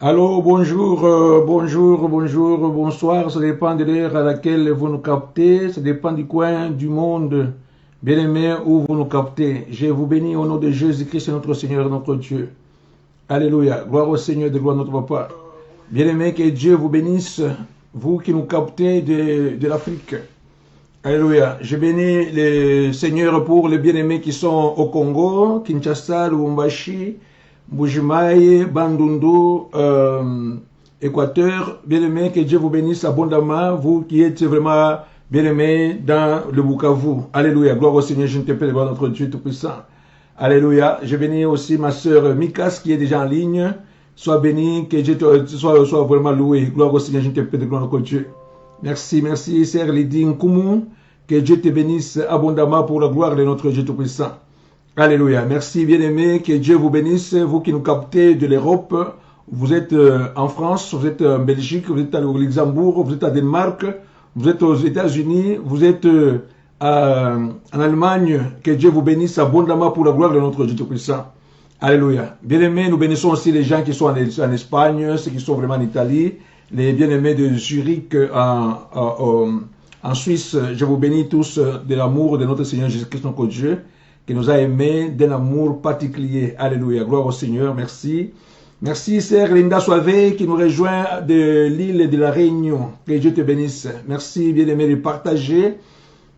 Allô, bonjour, bonjour, bonsoir. Ça dépend de l'heure à laquelle vous nous captez. Ça dépend du coin du monde, bien-aimé, où vous nous captez. Je vous bénis au nom de Jésus-Christ, notre Seigneur, notre Dieu. Alléluia. Gloire au Seigneur, de gloire à notre Papa. Bien-aimé, que Dieu vous bénisse, vous qui nous captez de l'Afrique. Alléluia. Je bénis le Seigneur pour les bien-aimés qui sont au Congo, Kinshasa, Lubumbashi, Bujimaï, Bandundu, Équateur. Bien-aimés, que Dieu vous bénisse abondamment, vous qui êtes vraiment bien-aimés dans le Bukavu. Alléluia. Gloire au Seigneur, je ne te prie de voir notre Dieu Tout-Puissant. Alléluia. Je bénis aussi ma sœur Mikas qui est déjà en ligne. Sois béni, que Dieu soit vraiment loué. Gloire au Seigneur, je ne te prie de gloire notre Dieu. Merci, merci, Sœur Lydie Nkoumou. Que Dieu te bénisse abondamment pour la gloire de notre Dieu Tout-Puissant. Alléluia. Merci, bien-aimés. Que Dieu vous bénisse. Vous qui nous captez de l'Europe, vous êtes en France, vous êtes en Belgique, vous êtes au Luxembourg, vous êtes à Danemark, vous êtes aux États-Unis, vous êtes en Allemagne. Que Dieu vous bénisse abondamment pour la gloire de notre Dieu Tout-Puissant. Alléluia. Bien-aimés, nous bénissons aussi les gens qui sont en Espagne, ceux qui sont vraiment en Italie, les bien-aimés de Zurich en Suisse. Je vous bénis tous de l'amour de notre Seigneur Jésus-Christ, notre Dieu, qui nous a aimés d'un amour particulier. Alléluia. Gloire au Seigneur. Merci. Merci, Sœur Linda Soivé, qui nous rejoint de l'île de la Réunion. Que Dieu te bénisse. Merci, bien-aimés, de partager.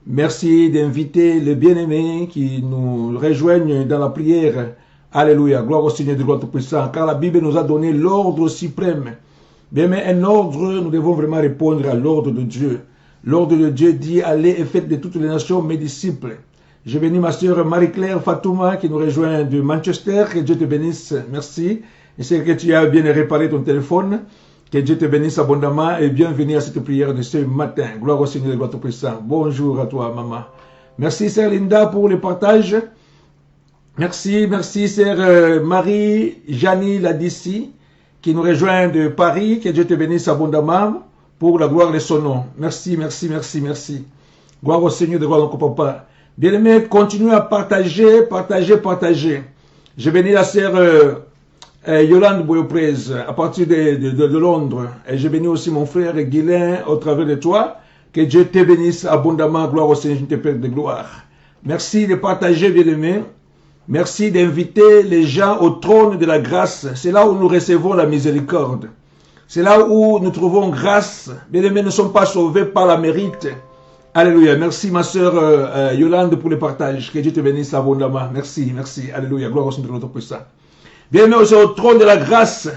Merci d'inviter les bien-aimés qui nous rejoignent dans la prière. Alléluia. Gloire au Seigneur de gloire tout-puissant. Car la Bible nous a donné l'ordre suprême. Bien, mais un ordre, nous devons vraiment répondre à l'ordre de Dieu. L'ordre de Dieu dit, allez et faites de toutes les nations mes disciples. Je bénis ma sœur Marie-Claire Fatouma qui nous rejoint de Manchester. Que Dieu te bénisse. Merci. Et c'est que tu as bien réparé ton téléphone. Que Dieu te bénisse abondamment et bienvenue à cette prière de ce matin. Gloire au Seigneur de gloire tout-puissant. Bonjour à toi, maman. Merci, Sœur Linda, pour le partage. Merci, merci, Sœur Marie-Janie Ladici, qui nous rejoint de Paris. Que Dieu te bénisse abondamment pour la gloire de son nom. Merci, merci, merci, merci. Gloire au Seigneur de gloire de notre Papa. Bien-aimés, continuez à partager, partager, partager. Je bénis la Sœur Yolande Boyoprez à partir de Londres. Et je bénis aussi mon frère Guilain au travers de toi. Que Dieu te bénisse abondamment. Gloire au Seigneur, je te prie de gloire. Merci de partager, bien-aimés. Merci d'inviter les gens au trône de la grâce. C'est là où nous recevons la miséricorde. C'est là où nous trouvons grâce. Bien-aimés, nous ne sommes pas sauvés par la mérite. Alléluia. Merci ma sœur Yolande pour le partage. Que Dieu te bénisse abondamment. Merci, merci. Alléluia. Gloire au Seigneur de notre puissant. Bien-aimés, c'est au trône de la grâce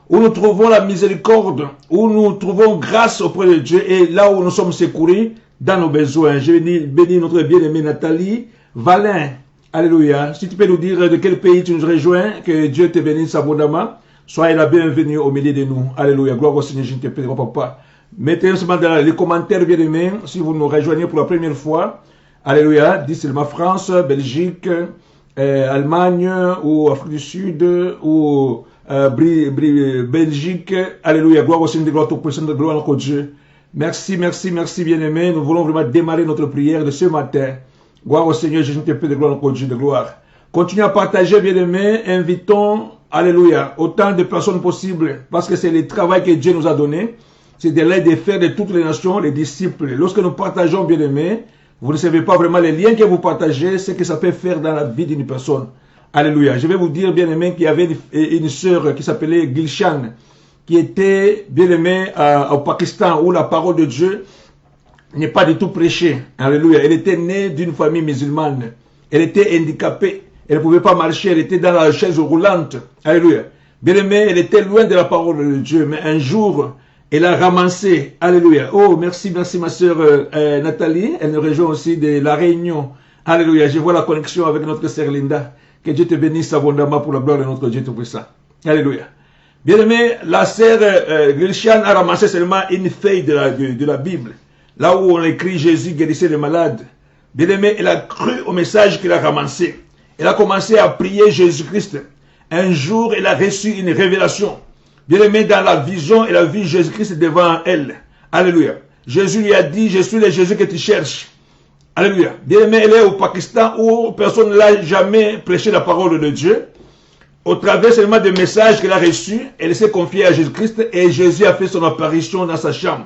où nous trouvons la miséricorde, où nous trouvons grâce auprès de Dieu et là où nous sommes secourus dans nos besoins. Je bénis notre bien-aimée Nathalie Valin. Alléluia. Si tu peux nous dire de quel pays tu nous rejoins, que Dieu te bénisse abondamment. Soyez la bienvenue au milieu de nous. Alléluia. Gloire au Seigneur, je te prie, papa. Mettez seulement dans les commentaires, bien-aimés, si vous nous rejoignez pour la première fois. Alléluia. Dites seulement France, Belgique, Allemagne, ou Afrique du Sud, ou Belgique. Alléluia. Gloire au Seigneur, gloire au puissant, gloire à notre Dieu. Merci, merci, merci, bien-aimés. Nous voulons vraiment démarrer notre prière de ce matin. Gloire au Seigneur, Jésus te prie de gloire, notre Dieu de gloire. Continuez à partager, bien-aimés. Invitons, alléluia, autant de personnes possibles, parce que c'est le travail que Dieu nous a donné. C'est de l'aide de faire de toutes les nations, les disciples. Lorsque nous partageons, bien-aimés, vous ne savez pas vraiment les liens que vous partagez, ce que ça peut faire dans la vie d'une personne. Alléluia. Je vais vous dire, bien-aimés, qu'il y avait une sœur qui s'appelait Gilshan, qui était, bien-aimée, au Pakistan, où la parole de Dieu n'est pas du tout prêchée. Alléluia. Elle était née d'une famille musulmane. Elle était handicapée. Elle ne pouvait pas marcher. Elle était dans la chaise roulante. Alléluia. Bien-aimée, elle était loin de la parole de Dieu. Mais un jour, elle a ramassé. Alléluia. Oh, merci, merci ma sœur Nathalie. Elle nous rejoint aussi de la Réunion. Alléluia. Je vois la connexion avec notre sœur Linda. Que Dieu te bénisse abondamment pour la gloire de notre Dieu Tout-Puissant. Alléluia. Bien-aimé, la sœur Gilshan a ramassé seulement une feuille de la Bible. Là où on écrit Jésus guérissait les malades. Bien-aimé, elle a cru au message qu'elle a ramassé. Elle a commencé à prier Jésus-Christ. Un jour, elle a reçu une révélation. Bien-aimé, dans la vision, elle a vu Jésus-Christ devant elle. Alléluia. Jésus lui a dit, je suis le Jésus que tu cherches. Alléluia. Bien-aimé, elle est au Pakistan où personne ne l'a jamais prêché la parole de Dieu. au travers seulement des messages qu'elle a reçus, elle s'est confiée à Jésus-Christ et Jésus a fait son apparition dans sa chambre.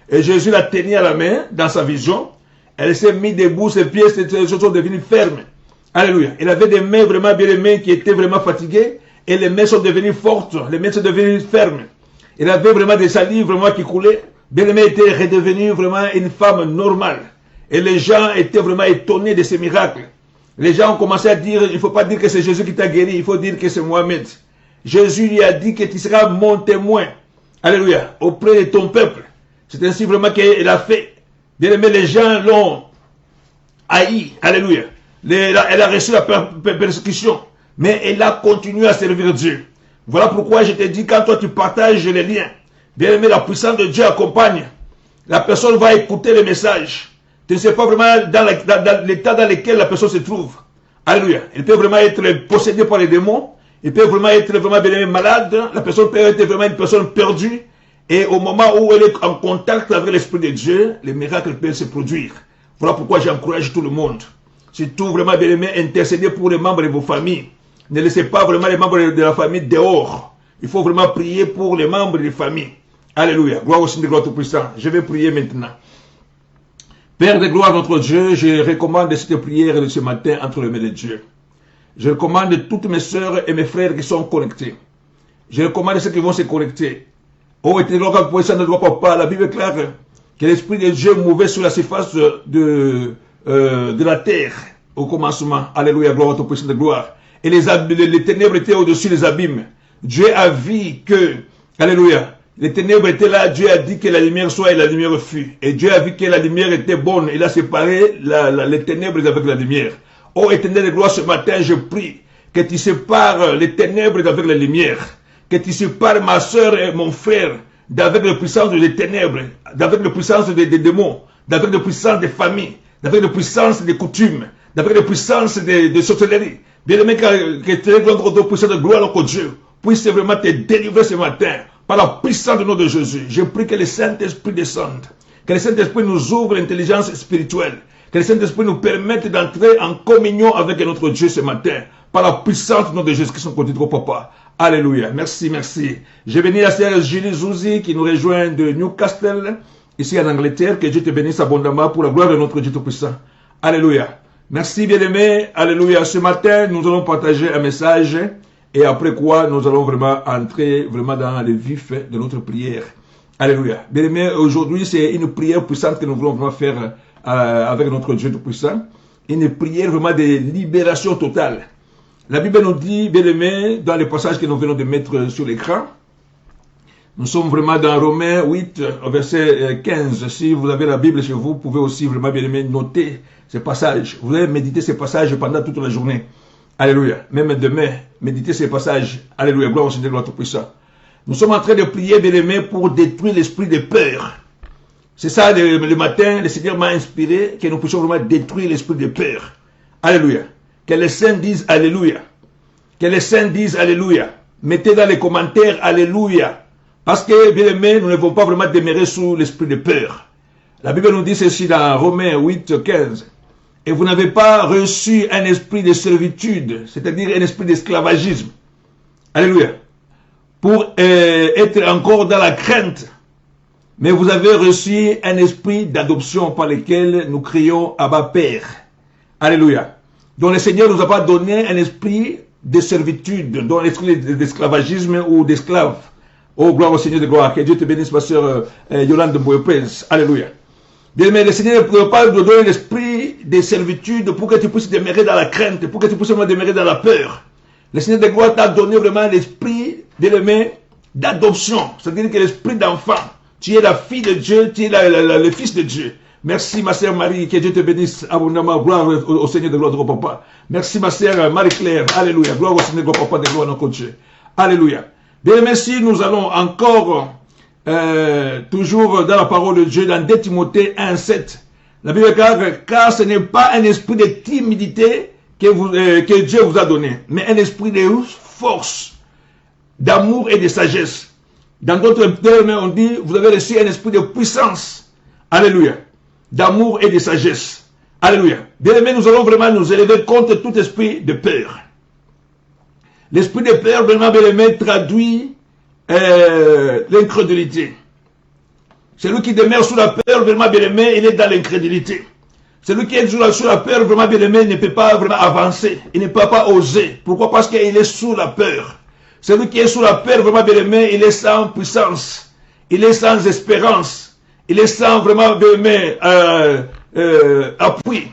Et Jésus l'a tenue à la main dans sa vision. Elle s'est mise debout, ses pieds sont devenus fermes. Alléluia. Elle avait des mains vraiment bien aimées qui étaient vraiment fatiguées et les mains sont devenues fortes, les mains sont devenues fermes. Elle avait vraiment des salives vraiment qui coulaient. Bien-aimée était redevenue vraiment une femme normale. Et les gens étaient vraiment étonnés de ces miracles. Les gens ont commencé à dire, il ne faut pas dire que c'est Jésus qui t'a guéri, il faut dire que c'est Mohamed. Jésus lui a dit que tu seras mon témoin. Alléluia. Auprès de ton peuple. C'est ainsi vraiment qu'elle a fait. Bien-aimé, les gens l'ont haï. Alléluia. Elle a reçu la persécution. Mais elle a continué à servir Dieu. Voilà pourquoi je te dis, quand toi tu partages les liens, bien aimé, la puissance de Dieu accompagne. La personne va écouter le message. Tu ne sais pas vraiment dans l'état dans lequel la personne se trouve. Alléluia. Elle peut vraiment être possédée par les démons. Elle peut vraiment être vraiment bien aimé, malade. La personne peut être vraiment une personne perdue. Et au moment où elle est en contact avec l'Esprit de Dieu, les miracles peuvent se produire. Voilà pourquoi j'encourage tout le monde. Surtout vraiment bien aimé, intercéder pour les membres de vos familles. Ne laissez pas vraiment les membres de la famille dehors. Il faut vraiment prier pour les membres de la famille. Alléluia. Gloire au Seigneur, gloire Tout-Puissant. Je vais prier maintenant. Père de gloire, notre Dieu, je recommande cette prière de ce matin entre les mains de Dieu. Je recommande toutes mes soeurs et mes frères qui sont connectés. Je recommande ceux qui vont se connecter. Oh, éternel, gloire Tout-Puissant, ne doit pas. La Bible est claire que l'Esprit de Dieu mouvait sur la surface de la terre au commencement. Alléluia, gloire Tout-Puissant de gloire. Et les ténèbres étaient au-dessus des abîmes. Dieu a vu que, alléluia, les ténèbres étaient là. Dieu a dit que la lumière soit et la lumière fut. Et Dieu a vu que la lumière était bonne. Il a séparé les ténèbres avec la lumière. Oh éternel de gloire, ce matin, je prie que tu sépares les ténèbres avec la lumière. Que tu sépares ma soeur et mon frère d'avec la puissance des ténèbres, d'avec la puissance des démons, d'avec la puissance des familles, d'avec la puissance des coutumes, d'avec la puissance des sorcelleries. Bien-aimé, que tu es notre puissance de gloire, notre Dieu, puisse vraiment te délivrer ce matin par la puissance du nom de Jésus. Je prie que le Saint-Esprit descende, que le Saint-Esprit nous ouvre l'intelligence spirituelle, que le Saint-Esprit nous permette d'entrer en communion avec notre Dieu ce matin, par la puissance du nom de Jésus qui sont côté de papa. Alléluia. Merci, merci. Je bénis la sœur Julie Zouzi qui nous rejoint de Newcastle, ici en Angleterre. Que Dieu te bénisse abondamment pour la gloire de notre Dieu Tout-Puissant. Alléluia. Merci bien-aimés. Alléluia. Ce matin, nous allons partager un message et après quoi, nous allons vraiment entrer vraiment dans le vif de notre prière. Alléluia. Bien-aimés, aujourd'hui, c'est une prière puissante que nous voulons vraiment faire avec notre Dieu Tout-Puissant. Une prière vraiment de libération totale. La Bible nous dit, bien-aimés, dans le passage que nous venons de mettre sur l'écran, nous sommes vraiment dans Romains 8, verset 15. Si vous avez la Bible chez vous, vous pouvez aussi vraiment, bien-aimés, noter ces passages. Vous allez méditer ces passages pendant toute la journée. Alléluia. Même demain, méditez ces passages. Alléluia. Gloire au Seigneur, gloire Tout-Puissant. Nous sommes en train de prier, bien-aimés, pour détruire l'esprit de peur. C'est ça, le matin, le Seigneur m'a inspiré que nous puissions vraiment détruire l'esprit de peur. Alléluia. Que les saints disent Alléluia. Que les saints disent Alléluia. Mettez dans les commentaires Alléluia. Parce que, bien aimé, nous ne devons pas vraiment demeurer sous l'esprit de peur. La Bible nous dit ceci dans Romains 8, 15. Et vous n'avez pas reçu un esprit de servitude, c'est-à-dire un esprit d'esclavagisme. Alléluia. Pour être encore dans la crainte. Mais vous avez reçu un esprit d'adoption par lequel nous crions Abba Père. Alléluia. Donc le Seigneur nous a pas donné un esprit de servitude, donc un esprit d'esclavagisme ou d'esclave. Oh, gloire au Seigneur de gloire. Que Dieu te bénisse, ma soeur Yolande Boyopez. Alléluia. Bien, mais le Seigneur ne peut pas te donner l'esprit de servitude pour que tu puisses demeurer dans la crainte, pour que tu puisses demeurer dans la peur. Le Seigneur de gloire t'a donné vraiment l'esprit d'adoption, c'est-à-dire que l'esprit d'enfant. Tu es la fille de Dieu, tu es le fils de Dieu. Merci ma sœur Marie, que Dieu te bénisse abondamment. Gloire au Seigneur de gloire de papa. Merci ma sœur Marie-Claire. Alléluia. Gloire au Seigneur de gloire papa de gloire notre Dieu. Alléluia. Bien, merci, nous allons encore, toujours dans la parole de Dieu, dans 2 Timothée 1, 7. La Bible dit, car ce n'est pas un esprit de timidité que Dieu vous a donné, mais un esprit de force, d'amour et de sagesse. Dans d'autres termes, on dit, vous avez reçu un esprit de puissance. Alléluia. D'amour et de sagesse. Alléluia. Bien aimé, nous allons vraiment nous élever contre tout esprit de peur. L'esprit de peur, vraiment, bien-aimé, traduit l'incrédulité. Celui qui demeure sous la peur, vraiment, bien-aimé, il est dans l'incrédulité. Celui qui est sous la peur, vraiment, bien-aimé, ne peut pas vraiment avancer. Il ne peut pas oser. Pourquoi? Parce qu'il est sous la peur. Celui qui est sous la peur, vraiment, bien-aimé, il est sans puissance. Il est sans espérance. Il est sans, vraiment, bien-aimé, appui.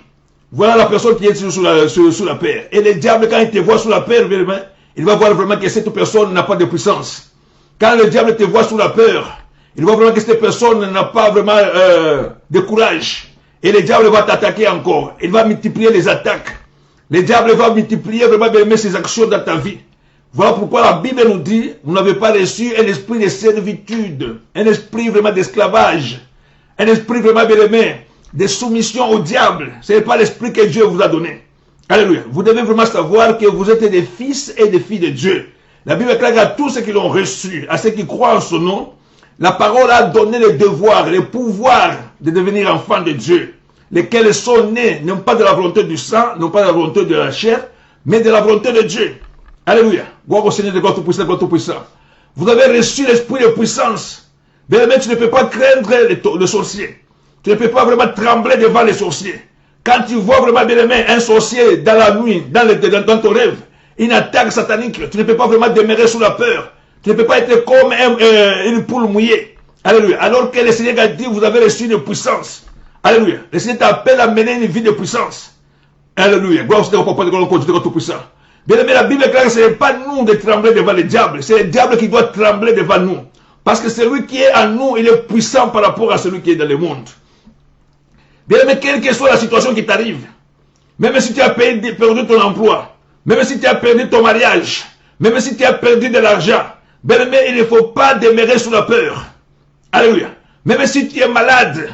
Voilà la personne qui est sous la peur. Et le diable, quand il te voit sous la peur, bien-aimé, il va voir vraiment que cette personne n'a pas de puissance. Quand le diable te voit sous la peur, il voit vraiment que cette personne n'a pas vraiment de courage. Et le diable va t'attaquer encore. Il va multiplier les attaques. Le diable va multiplier vraiment bien ses actions dans ta vie. Voilà pourquoi la Bible nous dit, vous n'avez pas reçu un esprit de servitude, un esprit vraiment d'esclavage, un esprit vraiment bien aimé, de soumission au diable. Ce n'est pas l'esprit que Dieu vous a donné. Alléluia. Vous devez vraiment savoir que vous êtes des fils et des filles de Dieu. La Bible est claire à tous ceux qui l'ont reçu, à ceux qui croient en son nom. La parole a donné le devoir, le pouvoir de devenir enfants de Dieu, lesquels sont nés, non pas de la volonté du sang, non pas de la volonté de la chair, mais de la volonté de Dieu. Alléluia. Gloire au Seigneur de God Tout-Puissant, God Tout-Puissant. Vous avez reçu l'esprit de puissance. Bien aimé, tu ne peux pas craindre le sorcier. Tu ne peux pas vraiment trembler devant les sorciers. Quand tu vois vraiment, bien aimé, un sorcier dans la nuit, dans ton rêve, une attaque satanique, tu ne peux pas vraiment demeurer sous la peur. Tu ne peux pas être comme une poule mouillée. Alléluia. Alors que le Seigneur a dit, vous avez reçu une puissance. Alléluia. Le Seigneur t'appelle à mener une vie de puissance. Alléluia. Gloire au Seigneur, Papa de God Tout-Puissant. Bien aimé, la Bible est claire, ce n'est pas nous de trembler devant le diable. C'est le diable qui doit trembler devant nous. Parce que celui qui est en nous, il est puissant par rapport à celui qui est dans le monde. Bien aimé, quelle que soit la situation qui t'arrive, même si tu as perdu ton emploi, même si tu as perdu ton mariage, même si tu as perdu de l'argent, bien aimé, il ne faut pas demeurer sous la peur. Alléluia. Même si tu es malade,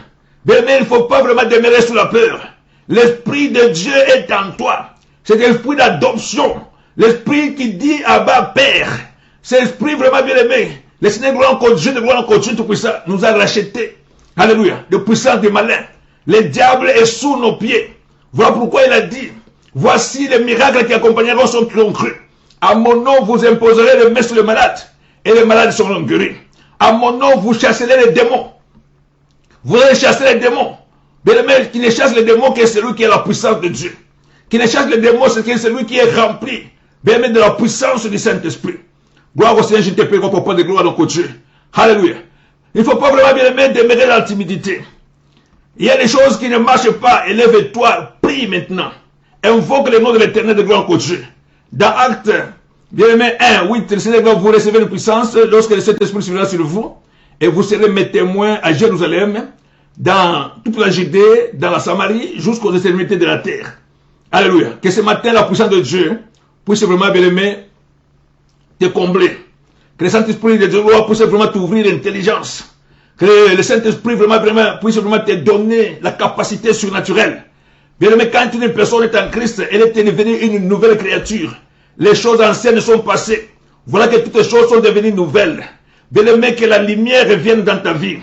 bien aimé, il ne faut pas vraiment demeurer sous la peur. L'Esprit de Dieu est en toi. C'est l'esprit d'adoption. L'esprit qui dit Abba Père. C'est l'esprit vraiment bien aimé. Le Seigneur gloire encore Dieu Tout-Puissant nous a rachetés. Alléluia. De puissance des malins. Le diable est sous nos pieds. Voilà pourquoi il a dit, voici les miracles qui accompagneront ceux qui ont cru. À mon nom, vous imposerez de mettre sur les malades, et les malades seront guéris. À mon nom, vous chasserez les démons. Vous allez chasser les démons. Bien-aimé, qui ne chasse les démons que celui qui a la puissance de Dieu. Qui ne chasse les démons, c'est celui qui est rempli, bien-aimé, de la puissance du Saint-Esprit. Gloire au Seigneur, je te prie, Papa de gloire, donc Dieu. Alléluia. Il ne faut pas vraiment, bien-aimé, demeurer dans la timidité. Il y a des choses qui ne marchent pas. Élève-toi, prie maintenant. Invoque le nom de l'Éternel de gloire au Dieu. Dans Actes, bien-aimé 1, 8, le Seigneur va vous recevoir une puissance lorsque le Saint-Esprit sera sur vous. Et vous serez mes témoins à Jérusalem, dans toute la Judée, dans la Samarie, jusqu'aux extrémités de la terre. Alléluia. Que ce matin, la puissance de Dieu puisse vraiment, bien-aimé, te combler. Que le Saint-Esprit de Dieu puisse vraiment t'ouvrir l'intelligence. Que le Saint-Esprit puisse vraiment te donner la capacité surnaturelle. Bien-aimé, quand une personne est en Christ, elle est devenue une nouvelle créature. Les choses anciennes sont passées. Voilà que toutes les choses sont devenues nouvelles. Bien-aimé, que la lumière revienne dans ta vie.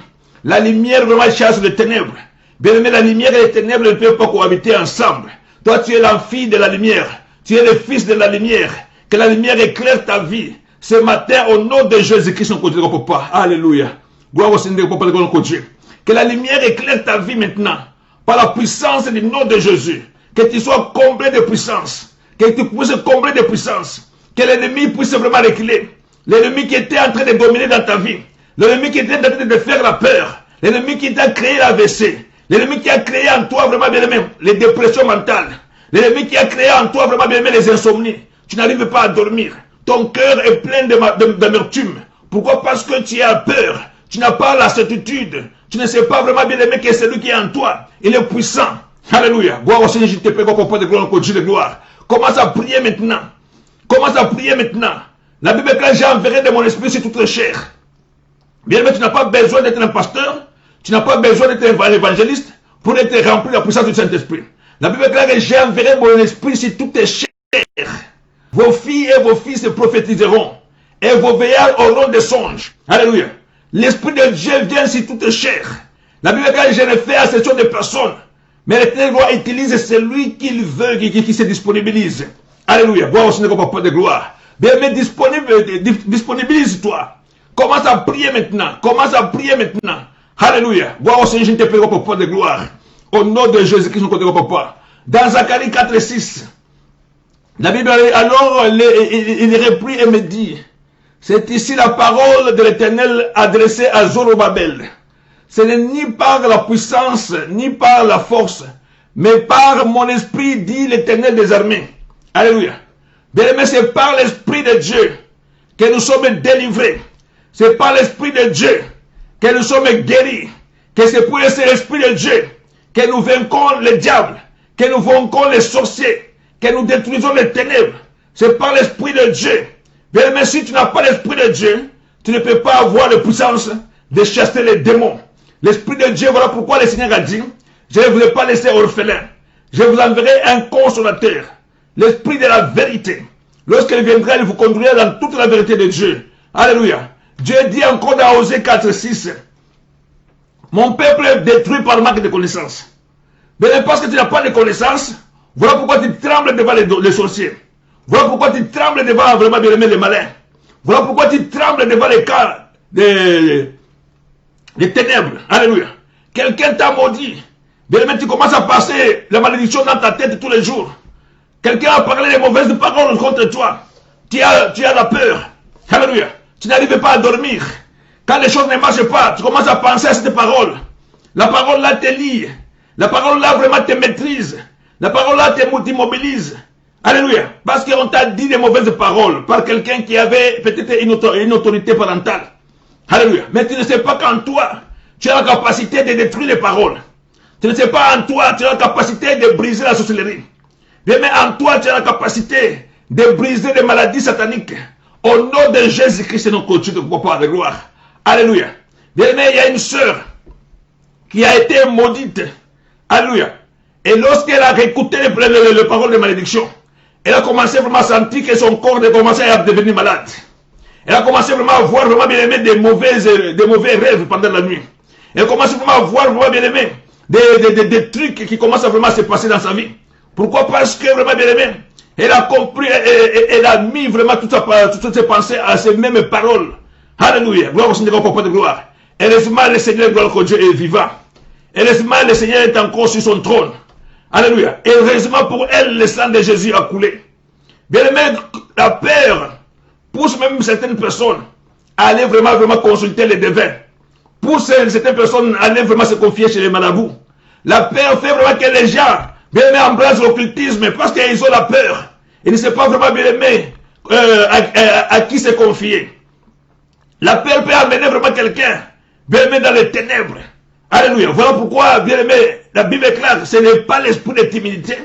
La lumière vraiment chasse les ténèbres. Bien-aimé, la lumière et les ténèbres ne peuvent pas cohabiter ensemble. Toi, tu es la fille de la lumière. Tu es le fils de la lumière. Que la lumière éclaire ta vie. Ce matin, au nom de Jésus-Christ, on continue, papa. Alléluia. Gloire au Seigneur, papa, de gloire au Dieu. Que la lumière éclaire ta vie maintenant. Par la puissance du nom de Jésus. Que tu sois comblé de puissance. Que tu puisses combler de puissance. Que l'ennemi puisse vraiment reculer. L'ennemi qui était en train de dominer dans ta vie. L'ennemi qui était en train de faire la peur. L'ennemi qui t'a créé l'AVC. L'ennemi qui a créé en toi vraiment bien aimé les dépressions mentales. L'ennemi qui a créé en toi vraiment bien aimé les insomnies. Tu n'arrives pas à dormir. Ton cœur est plein d'amertume. Pourquoi? Parce que tu as peur. Tu n'as pas la certitude. Tu ne sais pas vraiment bien aimé que celui qui est en toi, il est puissant. Alléluia. Gloire au Seigneur, je te prie, papa de gloire, Dieu de gloire. Commence à prier maintenant. Commence à prier maintenant. La Bible est claire, j'ai enverré de mon esprit sur toute la chair. Bien aimé, tu n'as pas besoin d'être un pasteur. Tu n'as pas besoin d'être un évangéliste pour être rempli de la puissance du Saint-Esprit. La Bible est claire que j'ai enverré mon esprit sur toutes les chairs. Vos filles et vos fils prophétiseront. Et vos veillards auront des songes. Alléluia. L'Esprit de Dieu vient sur toutes les chairs. La Bible est claire que je ne fais exception de personne. Mais l'Éternel utilise celui qu'il veut, qui se disponibilise. Alléluia. Gloire au Seigneur, papa de gloire. Bien-aimé, disponibilise-toi. Commence à prier maintenant. Commence à prier maintenant. Alléluia. Gloire au Seigneur, je te prie, papa de gloire. Au nom de Jésus-Christ, notre papa. Dans Zacharie 4 et 6, la Bible, alors, il reprit et me dit, c'est ici la parole de l'Éternel adressée à Zorobabel. Ce n'est ni par la puissance, ni par la force, mais par mon esprit, dit l'Éternel des armées. Alléluia. Bien-aimé, c'est par l'Esprit de Dieu que nous sommes délivrés. C'est par l'Esprit de Dieu que nous sommes guéris. Que c'est pour l'Esprit de Dieu que nous vaincons le diable, que nous vaincons les sorciers, que nous détruisons les ténèbres. C'est par l'Esprit de Dieu. Bien-aimé, si tu n'as pas l'Esprit de Dieu, tu ne peux pas avoir la puissance de chasser les démons. L'Esprit de Dieu, voilà pourquoi le Seigneur a dit, je ne vous ai pas laissé orphelin. Je vous enverrai un consolateur, l'Esprit de la vérité. Lorsqu'il viendra, il vous conduira dans toute la vérité de Dieu. Alléluia. Dieu dit encore dans Osée 4, 6, mon peuple est détruit par manque de connaissance. Mais parce que tu n'as pas de connaissance, voilà pourquoi tu trembles devant les sorciers. Voilà pourquoi tu trembles devant vraiment bien aimé les malins. Voilà pourquoi tu trembles devant les cas des ténèbres. Alléluia. Quelqu'un t'a maudit. Bien aimé, tu commences à passer la malédiction dans ta tête tous les jours. Quelqu'un a parlé des mauvaises paroles contre toi. Tu as la peur. Alléluia. Tu n'arrives pas à dormir. Quand les choses ne marchent pas, tu commences à penser à cette parole. La parole là te lie. La parole là vraiment te maîtrise. La parole là t'immobilise. Alléluia. Parce qu'on t'a dit des mauvaises paroles par quelqu'un qui avait peut-être une autorité parentale. Alléluia. Mais tu ne sais pas qu'en toi, tu as la capacité de détruire les paroles. Tu ne sais pas en toi, tu as la capacité de briser la sorcellerie. Bien, mais en toi, tu as la capacité de briser les maladies sataniques. Au nom de Jésus-Christ, notre coach de papa de gloire. Alléluia. Bien, mais il y a une sœur qui a été maudite. Alléluia. Et lorsqu'elle a écouté les paroles de malédiction, elle a commencé vraiment à sentir que son corps a commencé à devenir malade. Elle a commencé vraiment à voir vraiment bien aimé des mauvais rêves pendant la nuit. Elle commence vraiment à voir vraiment bien aimé des trucs qui commencent à vraiment se passer dans sa vie. Pourquoi? Parce que vraiment bien aimé, elle a compris, elle a mis vraiment toutes ses pensées à ces mêmes paroles. Alléluia. Gloire au Seigneur, papa de gloire. Heureusement, le Seigneur, gloire que Dieu est vivant. Heureusement, le Seigneur est encore sur son trône. Alléluia. Et heureusement pour elle, le sang de Jésus a coulé. Bien aimé, la peur pousse même certaines personnes à aller vraiment consulter les devins. Pousse certaines personnes à aller vraiment se confier chez les marabouts. La peur fait vraiment que les gens bien aimé embrassent l'occultisme parce qu'ils ont la peur. Ils ne savent pas vraiment bien aimé à qui se confier. La peur peut amener vraiment quelqu'un bien aimé dans les ténèbres. Alléluia. Voilà pourquoi, bien aimé, la Bible est claire. Ce n'est pas l'esprit de timidité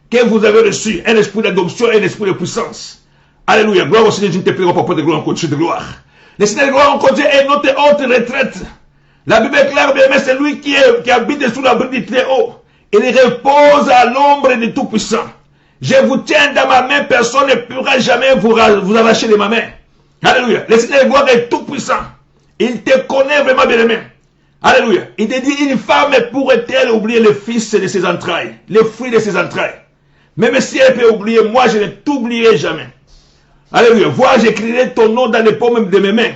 que vous avez reçu. Un esprit d'adoption et un esprit de puissance. Alléluia. Gloire au Seigneur, je ne te prie pas pour de gloire, en de gloire. Le Seigneur de gloire, en Dieu, est notre haute retraite. La Bible est claire, bien aimé, c'est lui qui habite sous l'abri du Très-Haut. Il repose à l'ombre du Tout-Puissant. Je vous tiens dans ma main, personne ne pourra jamais vous arracher de ma main. Alléluia. Le Seigneur de gloire est tout-puissant. Il te connaît vraiment, bien aimé. Alléluia. Il te dit, une femme pourrait-elle oublier le fils de ses entrailles, le fruit de ses entrailles. Même si elle peut oublier, moi je ne t'oublierai jamais. Alléluia. Vois, j'écrirai ton nom dans les paumes de mes mains.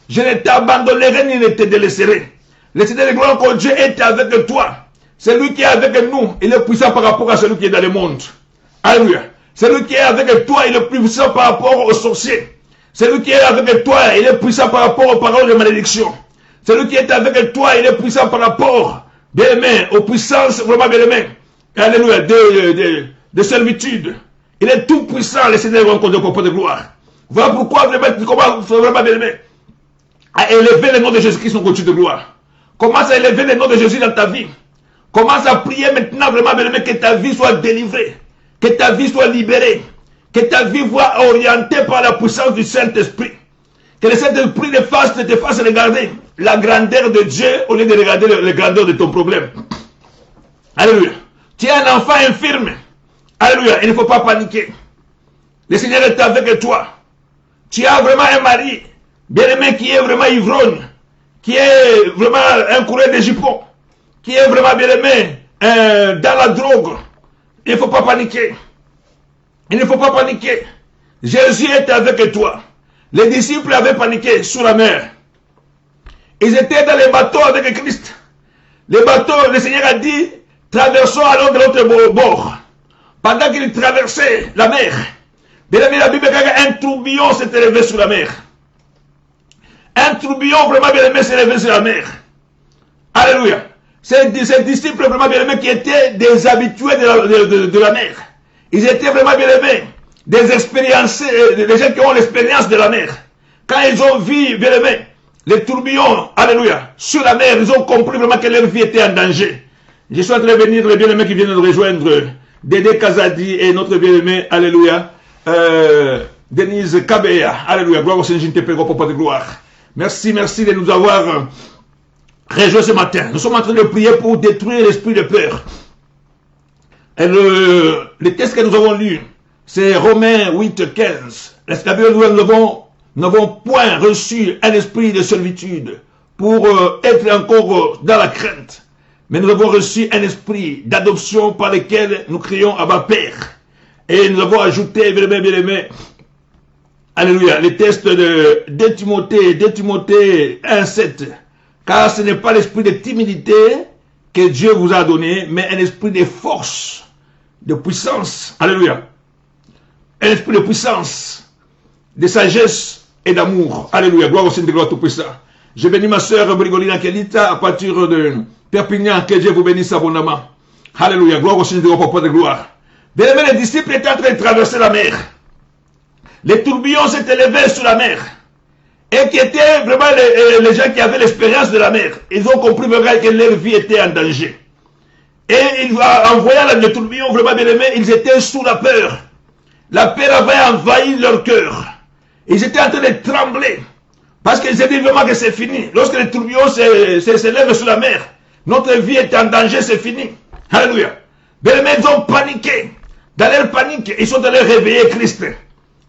Je ne t'abandonnerai ni ne te délaisserai. Le Seigneur de gloire, que Dieu est avec toi. Celui qui est avec nous, il est puissant par rapport à celui qui est dans le monde. Alléluia. Celui qui est avec toi, il est plus puissant par rapport aux sorciers. Celui qui est avec toi, il est puissant par rapport aux paroles de malédiction. Celui qui est avec toi, il est puissant par rapport, bien aimé, aux puissances vraiment bien aimé. Alléluia, de servitude. Il est tout puissant, le Seigneur rencontre le propos de gloire. Voilà pourquoi tu commences vraiment bien aimé à élever le nom de Jésus-Christ son côté de gloire. Commence à élever le nom de Jésus dans ta vie. Commence à prier maintenant vraiment bien aimé que ta vie soit délivrée, que ta vie soit libérée, que ta vie soit orientée par la puissance du Saint-Esprit. Que le Saint-Esprit te fasse regarder la grandeur de Dieu au lieu de regarder la grandeur de ton problème. Alléluia. Tu es un enfant infirme. Alléluia. Il ne faut pas paniquer. Le Seigneur est avec toi. Tu as vraiment un mari bien-aimé qui est vraiment ivrogne, qui est vraiment un coureur de jupons, qui est vraiment bien-aimé dans la drogue. Il ne faut pas paniquer. Il ne faut pas paniquer. Jésus est avec toi. Les disciples avaient paniqué sur la mer. Ils étaient dans les bateaux avec Christ. Les bateaux, le Seigneur a dit, traversons alors de l'autre bord. Pendant qu'ils traversaient la mer, bien aimé, la Bible dit qu'un tourbillon s'est élevé sur la mer. Un tourbillon vraiment bien aimé s'est élevé sur la mer. Alléluia. Ces disciples vraiment bien aimés qui étaient des habitués de la mer. Ils étaient vraiment bien aimés, des expériencés, des gens qui ont l'expérience de la mer. Quand ils ont vu bien aimé, les tourbillons, alléluia, sur la mer, ils ont compris vraiment que leur vie était en danger. Je suis en train de venir les bien-aimés qui viennent de rejoindre Dédé Kazadi et notre bien-aimé, alléluia, Denise Kabea, alléluia, gloire au Seigneur, je ne te paie pas de gloire. Merci, merci de nous avoir rejoints ce matin. Nous sommes en train de prier pour détruire l'esprit de peur. Et le texte que nous avons lu, c'est Romains 8, 15. La Bible nous n'avons point reçu un esprit de servitude pour être encore dans la crainte. Mais nous avons reçu un esprit d'adoption par lequel nous crions Abba Père. Et nous avons ajouté, bien aimé, alléluia, les textes de 2 Timothée 1, 7. Car ce n'est pas l'esprit de timidité que Dieu vous a donné, mais un esprit de force, de puissance. Alléluia. Un esprit de puissance, de sagesse et d'amour. Alléluia. Gloire au Seigneur, gloire tout-puissant. Je bénis ma sœur Brigolina Kelita à partir de Perpignan. Que Dieu vous bénisse abondamment. Alléluia. Gloire au Seigneur, papa de gloire. Bien aimés, les disciples étaient en train de traverser la mer. Les tourbillons s'étaient élevés sur la mer. Et qui étaient vraiment les gens qui avaient l'expérience de la mer. Ils ont compris vraiment que leur vie était en danger. Et en voyant le tourbillon vraiment bien aimé, ils étaient sous la peur. La peur avait envahi leur cœur. Ils étaient en train de trembler. Parce qu'ils s'étaient dit vraiment que c'est fini. Lorsque les tourbillons s'élèvent sur la mer, notre vie est en danger, c'est fini. Alléluia. Bien aimé, ils ont paniqué. Dans leur panique, ils sont allés réveiller Christ.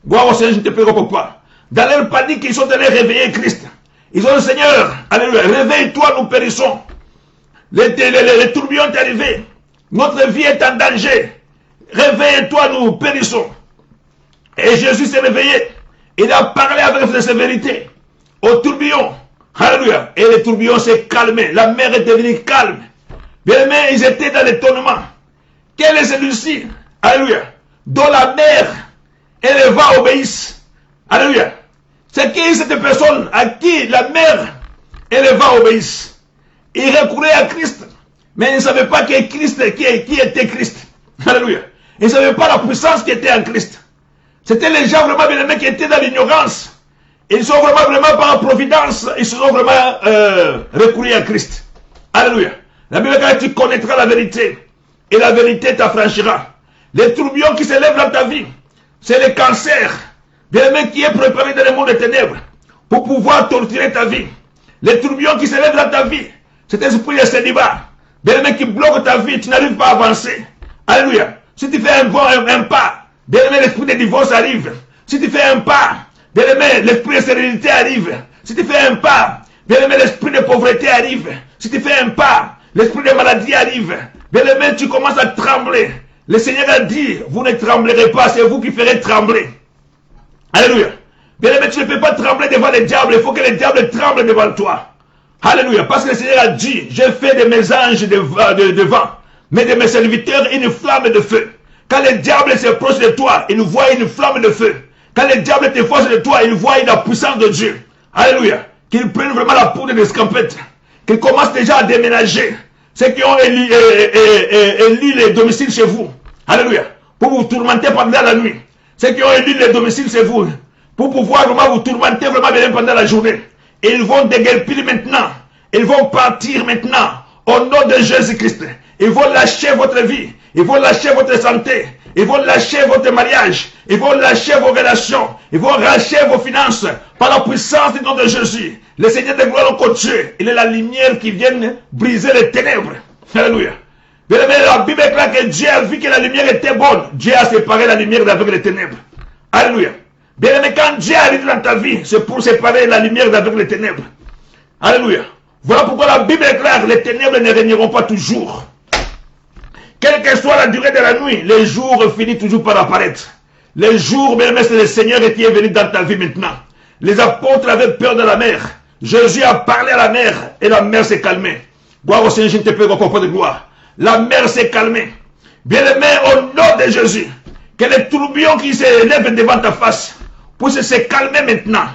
Gloire au Seigneur, je ne te prie pas. Dans leur panique, ils sont allés réveiller Christ. Ils ont dit, Seigneur, alléluia, réveille-toi, nous périssons. Les tourbillons sont arrivés. Notre vie est en danger. Réveille-toi, nous périssons. Et Jésus s'est réveillé. Il a parlé avec sévérité aux tourbillons. Alléluia. Et les tourbillons s'est calmé. La mer est devenue calme. Bien aimé, ils étaient dans l'étonnement. Quel est celui-ci? Alléluia. Dont la mer et les vents obéissent. Alléluia. C'est qui cette personne à qui la mer et les vents obéissent? Il recourait à Christ. Mais il ne savait pas qui était Christ. Alléluia. Il ne savait pas la puissance qui était en Christ. C'était les gens vraiment bien aimés qui étaient dans l'ignorance. Ils sont vraiment par providence, ils se sont vraiment recourus à Christ. Alléluia. La Bible dit que tu connaîtras la vérité et la vérité t'affranchira. Les tourbillons qui s'élèvent dans ta vie, c'est le cancer, bien aimé, qui est préparé dans le monde des ténèbres pour pouvoir torturer ta vie. Les tourbillons qui s'élèvent dans ta vie, c'est l'esprit de célibat, bien aimé, qui bloque ta vie, tu n'arrives pas à avancer. Alléluia. Si tu fais un pas, bien aimé, l'esprit de divorce arrive. Si tu fais un pas, bien aimé, l'esprit de sérénité arrive. Si tu fais un pas, bien aimé, l'esprit de pauvreté arrive. Si tu fais un pas, l'esprit de maladie arrive. Bien aimé, tu commences à trembler. Le Seigneur a dit, vous ne tremblerez pas, c'est vous qui ferez trembler. Alléluia. Bien aimé, tu ne peux pas trembler devant le diable, il faut que le diable tremble devant toi. Alléluia. Parce que le Seigneur a dit, j'ai fait de mes anges devant, mais de mes serviteurs une flamme de feu. Quand le diable se proche de toi, il voit une flamme de feu. Quand le diable te force de toi, il voit la puissance de Dieu. Alléluia. Qu'il prenne vraiment la poudre de scampette. Qu'il commence déjà à déménager. Ceux qui ont élu les domiciles chez vous. Alléluia. Pour vous tourmenter pendant la nuit. Ceux qui ont élu les domiciles chez vous. Pour pouvoir vraiment vous tourmenter vraiment bien pendant la journée. Et ils vont déguerpir maintenant. Ils vont partir maintenant. Au nom de Jésus-Christ. Ils vont lâcher votre vie. Ils vont lâcher votre santé. Ils vont lâcher votre mariage. Ils vont lâcher vos relations. Ils vont lâcher vos finances. Par la puissance du nom de Jésus. Le Seigneur de gloire, notre Dieu. Il est la lumière qui vient briser les ténèbres. Alléluia. Bien aimé, la Bible est claire que Dieu a vu que la lumière était bonne. Dieu a séparé la lumière d'avec les ténèbres. Alléluia. Bien aimé, quand Dieu arrive dans ta vie, c'est pour séparer la lumière d'avec les ténèbres. Alléluia. Voilà pourquoi la Bible est claire. Les ténèbres ne régneront pas toujours. Quelle que soit la durée de la nuit, les jours finissent toujours par apparaître. Les jours, bien-aimé, c'est le Seigneur qui est venu dans ta vie maintenant. Les apôtres avaient peur de la mer. Jésus a parlé à la mer et la mer s'est calmée. Gloire au Seigneur, je ne te peux pas comprendre de gloire. La mer s'est calmée. Bien-aimé, au nom de Jésus, que les tourbillons qui s'élèvent devant ta face puissent se calmer maintenant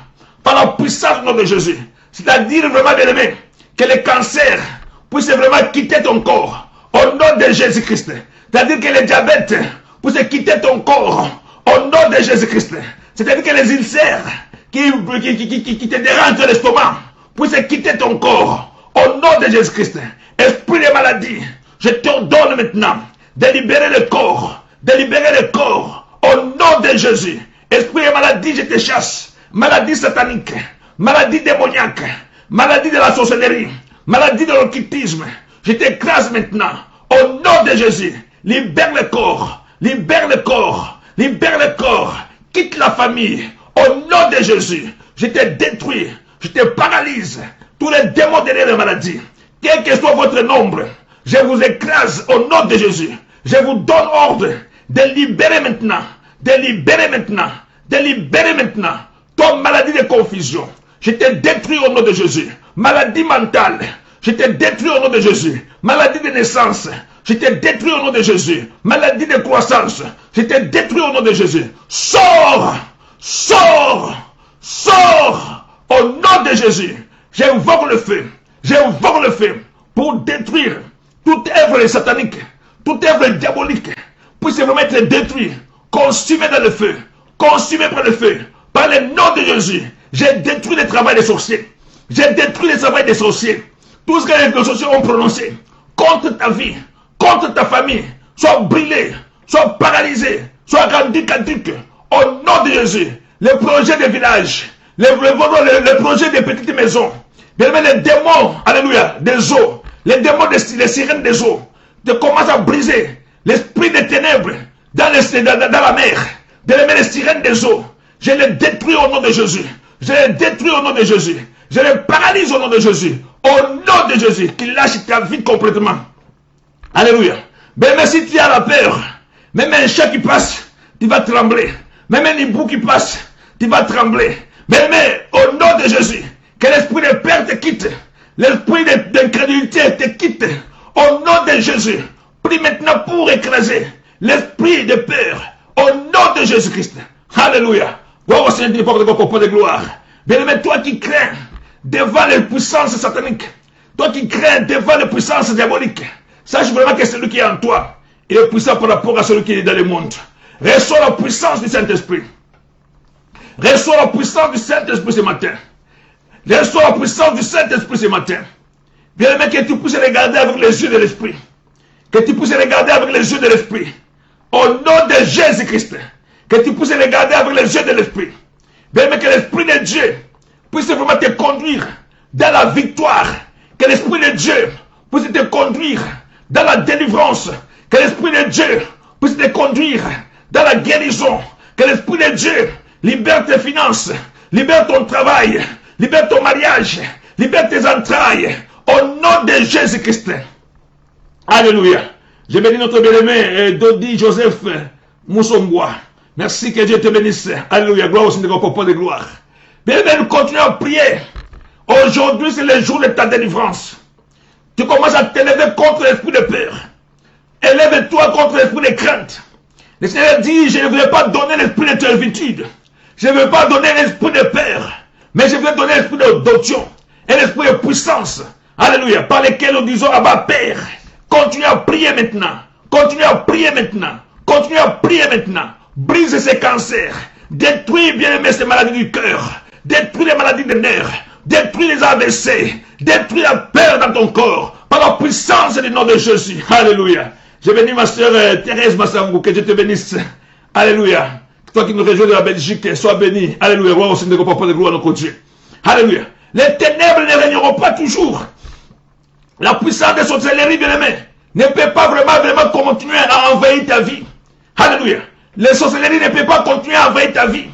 par la puissance du nom de Jésus. C'est-à-dire vraiment, bien-aimé, que les cancers puissent vraiment quitter ton corps au nom de Jésus-Christ. C'est-à-dire que le diabète puisse quitter ton corps au nom de Jésus-Christ. C'est-à-dire que les ulcères qui te dérangent de l'estomac puissent quitter ton corps au nom de Jésus-Christ. Esprit de maladie, je t'ordonne maintenant de libérer le corps, au nom de Jésus. Esprit de maladie, je te chasse. Maladie satanique, maladie démoniaque, maladie de la sorcellerie, maladie de l'occultisme. Je t'écrase maintenant au nom de Jésus. Libère le corps, libère le corps, libère le corps. Quitte la famille au nom de Jésus. Je te détruis, je te paralyse. Tous les démons derrière la maladie, quel que soit votre nombre, je vous écrase au nom de Jésus. Je vous donne ordre de libérer maintenant, de libérer maintenant, de libérer maintenant ton maladie de confusion. Je te détruis au nom de Jésus. Maladie mentale, je te détruis au nom de Jésus. Maladie de naissance, je te détruis au nom de Jésus. Maladie de croissance, je te détruis au nom de Jésus. Sors, sors, sors au nom de Jésus. J'invoque le feu, j'invoque le feu pour détruire toute œuvre satanique, toute œuvre diabolique, puisse vraiment être détruite, consumée dans le feu, consumée par le feu, par le nom de Jésus. J'ai détruit le travail des sorciers, j'ai détruit le travail des sorciers. Tout ce que les sorciers ont prononcé contre ta vie, contre ta famille, soit brûlé, soit paralysé, soit rendu caduque, au nom de Jésus. Les projets des villages, les projets des petites maisons, bien les démons, alléluia, des eaux, les démons des sirènes des eaux, de commencer à briser l'esprit des ténèbres dans la mer, de les sirènes des eaux. Je les détruis au nom de Jésus. Je les détruis au nom de Jésus. Je les paralyse au nom de Jésus. Au nom de Jésus, qu'il lâche ta vie complètement. Alléluia. Mais si tu as la peur, même un chat qui passe, tu vas trembler. Même un hibou qui passe, tu vas trembler. Mais au nom de Jésus, que l'esprit de peur te quitte. L'esprit d'incrédulité te quitte. Au nom de Jésus, prie maintenant pour écraser l'esprit de peur. Au nom de Jésus-Christ. Alléluia. Gloire au Seigneur de gloire. Bien-aimé, toi qui crains devant les puissances sataniques, toi qui crains devant les puissances diaboliques, sache vraiment que celui qui est en toi, il est puissant par rapport à celui qui est dans le monde. Reçois la puissance du Saint-Esprit. Reçois la puissance du Saint-Esprit ce matin. Reçois la puissance du Saint-Esprit ce matin. Bien-aimé, que tu puisses regarder avec les yeux de l'Esprit. Que tu puisses regarder avec les yeux de l'Esprit. Au nom de Jésus-Christ. Que tu puisses regarder avec les yeux de l'Esprit. Bien-aimé, que l'Esprit de Dieu puisse vraiment te conduire dans la victoire. Que l'Esprit de Dieu puisse te conduire dans la délivrance. Que l'Esprit de Dieu puisse te conduire dans la guérison. Que l'Esprit de Dieu libère tes finances, libère ton travail, libère ton mariage, libère tes entrailles. Au nom de Jésus-Christ. Alléluia. Je bénis notre bien-aimé Dodi Joseph Moussombois. Merci, que Dieu te bénisse. Alléluia. Gloire au Seigneur, papa de gloire. Bien-aimé, nous continuons à prier. Aujourd'hui, c'est le jour de ta délivrance. Tu commences à t'élever contre l'esprit de peur. Élève-toi contre l'esprit de crainte. Le Seigneur dit, je ne vais pas donner l'esprit de servitude. Je ne vais pas donner l'esprit de peur. Mais je vais donner l'esprit d'adoption. Et l'esprit de puissance. Alléluia. Par lesquels nous disons, Abba Père. Continue à prier maintenant. Continue à prier maintenant. Continue à prier maintenant. Brise ces cancers. Détruis, bien-aimé, ces maladies du cœur. Détruis les maladies des nerfs. Détruis les AVC. Détruis la peur dans ton corps. Par la puissance du nom de Jésus. Alléluia. Je bénis ma soeur Thérèse Massambou. Que Dieu te bénisse. Alléluia. Toi qui nous rejoins de la Belgique, sois béni. Alléluia. Gloire au Seigneur, papa de gloire, notre Dieu. Alléluia. Les ténèbres ne régneront pas toujours. La puissance de sorcellerie, bien-aimé, ne peut pas vraiment continuer à envahir ta vie. Alléluia. Les sorcelleries ne peuvent pas continuer à envahir ta vie.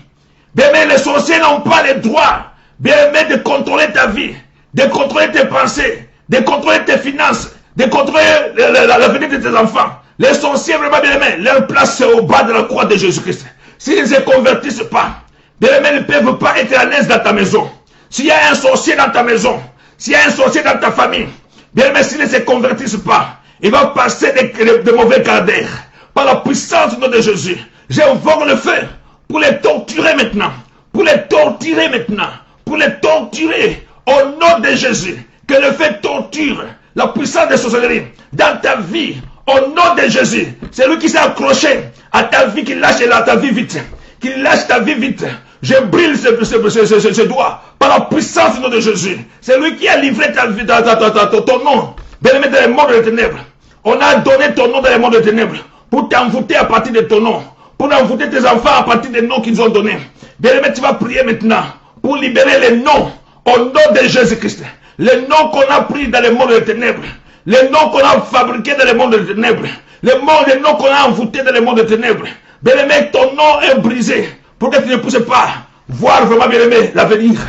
Bien-aimé, les sorciers n'ont pas le droit, bien-aimé, de contrôler ta vie, de contrôler tes pensées, de contrôler tes finances, de contrôler l'avenir de tes enfants. Les sorciers, vraiment, bien-aimé, leur place c'est au bas de la croix de Jésus-Christ. s'ils ne se convertissent pas, bien-aimé, ils ne peuvent pas être à l'aise dans ta maison. S'il y a un sorcier dans ta maison, s'il y a un sorcier dans ta famille, bien-aimé, s'ils ne se convertissent pas, il va passer de mauvais quarts d'heure. Par la puissance du nom de Jésus, j'invoque le feu pour les torturer maintenant. Pour les torturer maintenant. Pour les torturer au nom de Jésus. Que le feu torture la puissance de sorcellerie dans ta vie. Au nom de Jésus. C'est lui qui s'est accroché à ta vie, qui lâche ta vie vite. Qui lâche ta vie vite. Je brille ce doigt par la puissance du nom de Jésus. C'est lui qui a livré ta vie, ton nom. Bien-aimé dans les mondes des ténèbres. On a donné ton nom dans les mondes des ténèbres pour t'envoûter à partir de ton nom. Pour envoûter tes enfants à partir des noms qu'ils ont donnés. Bien-aimé, tu vas prier maintenant pour libérer les noms au nom de Jésus-Christ. Les noms qu'on a pris dans les mondes des ténèbres. Les noms qu'on a fabriqués dans les mondes des ténèbres. Les noms qu'on a envoûtés dans les mondes des ténèbres. Bien-aimé, ton nom est brisé pour que tu ne puisses pas voir vraiment, bien-aimé, l'avenir.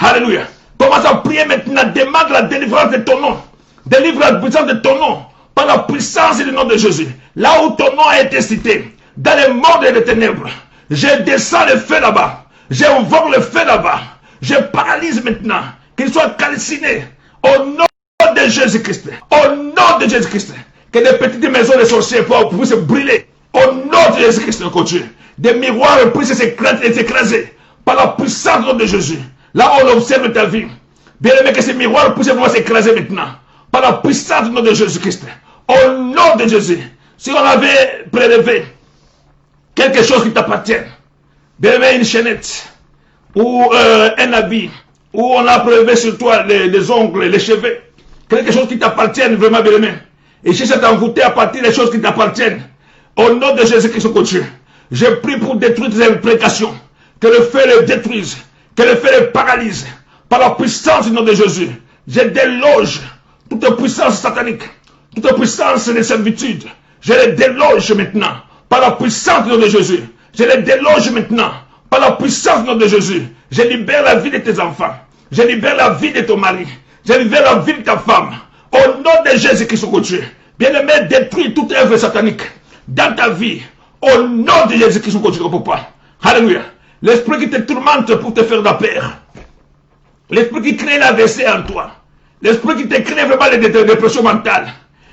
Alléluia. Commence à prier maintenant. Demande la délivrance de ton nom. Délivre la puissance de ton nom par la puissance du nom de Jésus. Là où ton nom a été cité, dans les mondes des ténèbres, je descends le feu là-bas. J'invoque le feu là-bas. Je paralyse maintenant. Qu'il soit calciné au nom de Jésus-Christ. Au nom de Jésus-Christ. Que des petites maisons de sorciers puissent brûler. Au nom de Jésus-Christ, des miroirs puissent s'écraser par la puissance du nom de Jésus. Là où on observe ta vie. Bien aimé, que ces miroirs puissent vraiment s'écraser maintenant. Par la puissance du nom de Jésus-Christ. Au nom de Jésus. Si on avait prélevé quelque chose qui t'appartient, bien aimé, une chaînette, ou un habit, où on a prélevé sur toi les ongles, les cheveux, quelque chose qui t'appartient vraiment, bien aimé, et cherche à t'envoûter à partir des choses qui t'appartiennent, au nom de Jésus-Christ, je prie pour détruire tes imprécations, que le feu les détruise, que le feu les paralyse, par la puissance du nom de Jésus. Je déloge toute puissance satanique, toute puissance de servitude, je les déloge maintenant, par la puissance du nom de Jésus. Je les déloge maintenant, par la puissance du nom de Jésus. Je libère la vie de tes enfants. Je libère la vie de ton mari. Je libère la vie de ta femme. Au nom de Jésus-Christ, bien-aimé, détruis toute œuvre satanique dans ta vie. Au nom de Jésus-Christ, papa. Alléluia. L'esprit qui te tourmente pour te faire la peur. L'esprit qui crée l'AVC en toi. L'esprit qui te crée vraiment des dépressions mentales.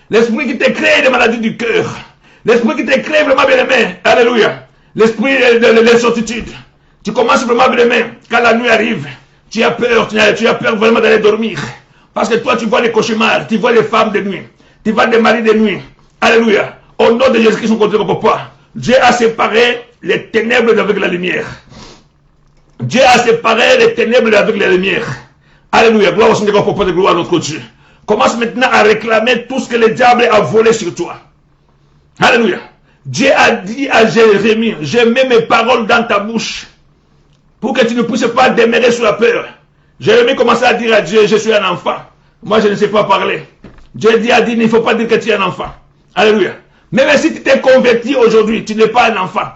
L'esprit qui te crée des maladies du cœur. L'esprit qui te crée vraiment, bien-aimé. Alléluia. L'esprit de l'incertitude. Tu commences vraiment, bien-aimé, quand la nuit arrive. Tu as peur vraiment d'aller dormir. Parce que toi, tu vois les cauchemars. Tu vois les femmes de nuit. Tu vois des maris de nuit. Alléluia. Au nom de Jésus-Christ, contre le papa. Dieu a séparé les ténèbres avec la lumière. Dieu a séparé les ténèbres avec la lumière. Alléluia. Gloire au Seigneur, papa de gloire à notre Dieu. Commence maintenant à réclamer tout ce que le diable a volé sur toi. Alléluia. Dieu a dit à Jérémie, je mets mes paroles dans ta bouche pour que tu ne puisses pas demeurer sur la peur. Jérémie commençait à dire à Dieu, je suis un enfant. Moi, je ne sais pas parler. Dieu a dit, il ne faut pas dire que tu es un enfant. Alléluia. Même si tu t'es converti aujourd'hui, tu n'es pas un enfant.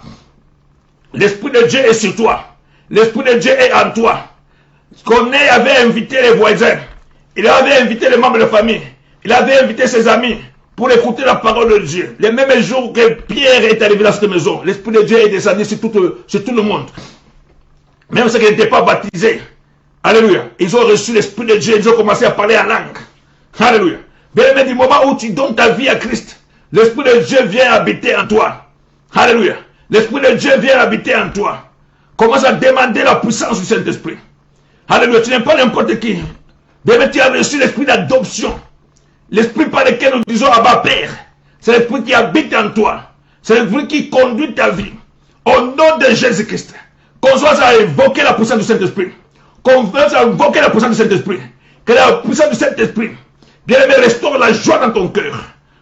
L'Esprit de Dieu est sur toi. L'Esprit de Dieu est en toi. Corneille avait invité les voisins. Il avait invité les membres de la famille. Il avait invité ses amis pour écouter la parole de Dieu. Le même jour que Pierre est arrivé dans cette maison, l'Esprit de Dieu est descendu sur tout le monde. Même ceux qui n'étaient pas baptisés. Alléluia. Ils ont reçu l'Esprit de Dieu. Ils ont commencé à parler en langue. Alléluia. Bien, du moment où tu donnes ta vie à Christ, l'Esprit de Dieu vient habiter en toi. Alléluia. L'Esprit de Dieu vient habiter en toi. Commence à demander la puissance du Saint-Esprit. Alléluia. Tu n'es pas n'importe qui. Bien, tu as reçu l'Esprit d'adoption. L'Esprit par lequel nous disons Abba Père. C'est l'Esprit qui habite en toi. C'est l'Esprit qui conduit ta vie. Au nom de Jésus-Christ. Qu'on soit à évoquer la puissance du Saint-Esprit. Qu'on soit à invoquer la puissance du Saint-Esprit. Que la puissance du Saint-Esprit, bien aimé, restaure la joie dans ton cœur.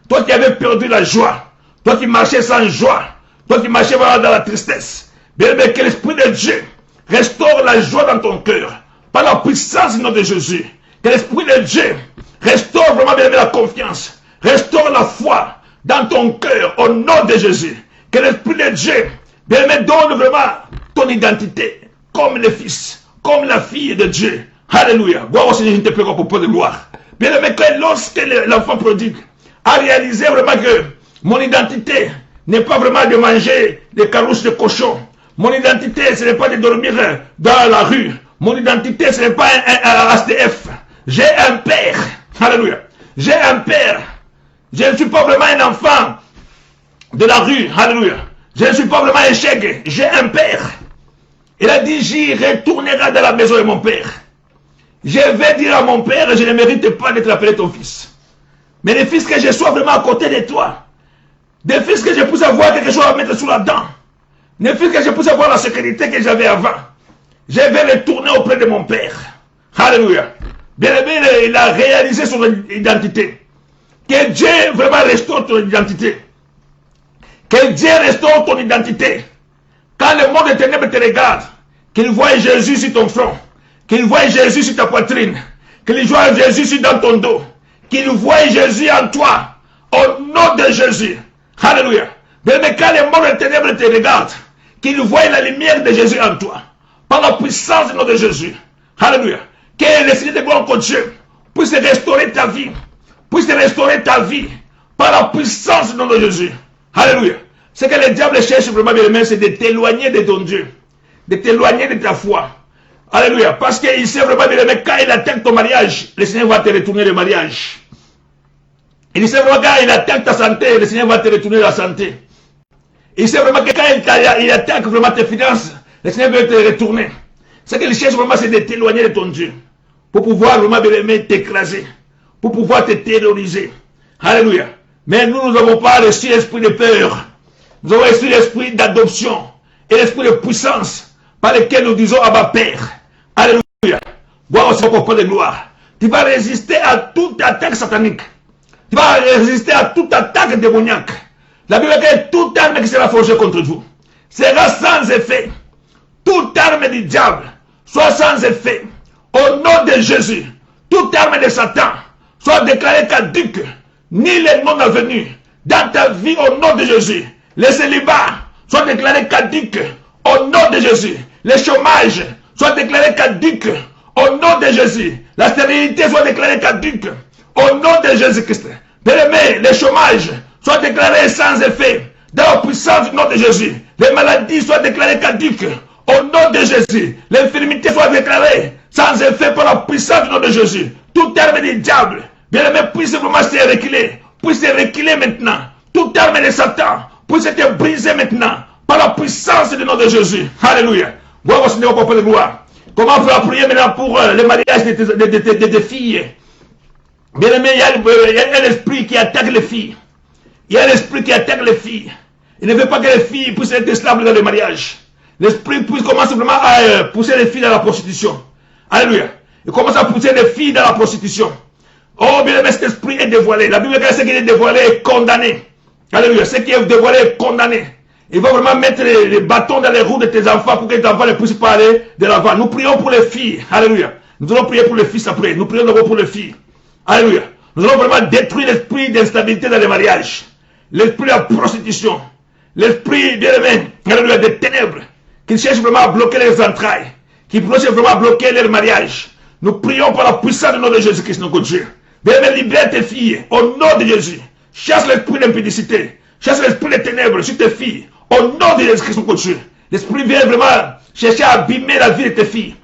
Toi qui avais perdu la joie. Toi qui marchais sans joie. Toi qui marchais dans la tristesse. Bien aimé, que l'Esprit de Dieu restaure la joie dans ton cœur. Par la puissance du nom de Jésus. Que l'Esprit de Dieu restaure vraiment, bien aimé, la confiance. Restaure la foi dans ton cœur. Au nom de Jésus. Que l'Esprit de Dieu, bien aimé, donne vraiment ton identité comme le fils, comme la fille de Dieu. Alléluia. Gloire au Seigneur, je te prie pour peu de gloire. Bien aimé, que lorsque l'enfant prodigue a réalisé vraiment que mon identité n'est pas vraiment de manger des carousses de cochon, Mon identité, ce n'est pas de dormir dans la rue. Mon identité, ce n'est pas un SDF. J'ai un père. Alléluia. J'ai un père. Je ne suis pas vraiment un enfant de la rue. Alléluia. Je ne suis pas vraiment un chèque. J'ai un père. Il a dit, j'y retournerai dans la maison de mon père. Je vais dire à mon père, je ne mérite pas d'être appelé ton fils. Mais le fils que je sois vraiment à côté de toi. Des fils que je puisse avoir quelque chose à mettre sous la dent. Des fils que je puisse avoir la sécurité que j'avais avant. Je vais retourner auprès de mon père. Alléluia. Bien aimé, il a réalisé son identité. Que Dieu vraiment restaure ton identité. Que Dieu restaure ton identité. Quand le monde des ténèbres te regarde, qu'il voit Jésus sur ton front, qu'il voit Jésus sur ta poitrine, qu'il voit Jésus dans ton dos, qu'il voit Jésus en toi, au nom de Jésus. Alléluia. Mais quand le monde des ténèbres te regarde, qu'il voit la lumière de Jésus en toi, par la puissance du nom de Jésus. Alléluia. Que le Seigneur de gloire que Dieu puisse restaurer ta vie, puisse restaurer ta vie, par la puissance du nom de Jésus. Alléluia. Ce que le diable cherche vraiment, bien aimé, c'est de t'éloigner de ton Dieu, de t'éloigner de ta foi. Alléluia. Parce qu'il sait vraiment, bien aimé, quand il attaque ton mariage, le Seigneur va te retourner le mariage. Il sait vraiment quand il attaque ta santé, le Seigneur va te retourner la santé. Il sait vraiment que quand il attaque vraiment tes finances, le Seigneur veut te retourner. Ce qu'il cherche vraiment, c'est de t'éloigner de ton Dieu. Pour pouvoir vraiment, bien aimé, t'écraser. Pour pouvoir te terroriser. Alléluia. Mais nous n'avons pas reçu l'esprit de peur. Nous avons reçu l'esprit d'adoption et l'esprit de puissance par lequel nous disons à ma Père. Alléluia. Gloire au Seigneur de gloire. Tu vas résister à toute attaque satanique. Tu vas résister à toute attaque démoniaque. La Bible dit que toute arme qui sera forgée contre vous sera sans effet. Toute arme du diable soit sans effet. Au nom de Jésus, toute arme de Satan soit déclarée caduque. Ni les noms venus dans ta vie au nom de Jésus. Les célibats soient déclarés caduques au nom de Jésus. Les chômages soient déclarés caduques au nom de Jésus. La stérilité soit déclarée caduque au nom de Jésus-Christ. Bien-aimés, les chômages soient déclarés sans effet dans la puissance du nom de Jésus. Les maladies soient déclarées caduques au nom de Jésus. L'infirmité soit déclarée sans effet par la puissance du nom de Jésus. Tout arme du diable, bien-aimé, puisse vraiment se reculer maintenant. Tout arme de Satan puisse être brisé maintenant par la puissance du nom de Jésus. Alléluia. Gloire au Seigneur, au Papa de gloire. Comment faire prier maintenant pour le mariage de tes filles? Bien aimé, il y a un esprit qui attaque les filles. Il y a un esprit qui attaque les filles. Il ne veut pas que les filles puissent être stables dans le mariage. L'esprit puisse commencer vraiment à pousser les filles dans la prostitution. Alléluia. Il commence à pousser les filles dans la prostitution. Oh, bien aimé, cet esprit est dévoilé. La Bible dit que ce qui est dévoilé est condamné. Alléluia. Ce qui est dévoilé est condamné. Il va vraiment mettre les bâtons dans les roues de tes enfants pour que tes enfants ne puissent pas aller de l'avant. Nous prions pour les filles. Alléluia. Nous allons prier pour les fils après. Nous prions d'abord pour les filles. Alléluia. Nous allons vraiment détruire l'esprit d'instabilité dans les mariages. L'esprit de la prostitution. L'esprit, bien aimé, alléluia, des ténèbres. Qui cherche vraiment à bloquer les entrailles. Qui cherche vraiment à bloquer leur mariage. Nous prions par la puissance du nom de Jésus-Christ, notre Dieu. Bien aimé, libère tes filles. Au nom de Jésus. Chasse l'esprit d'impudicité. Chasse l'esprit des ténèbres sur tes filles. Au nom de Jésus-Christ, notre Dieu. L'esprit vient vraiment chercher à abîmer la vie de tes filles.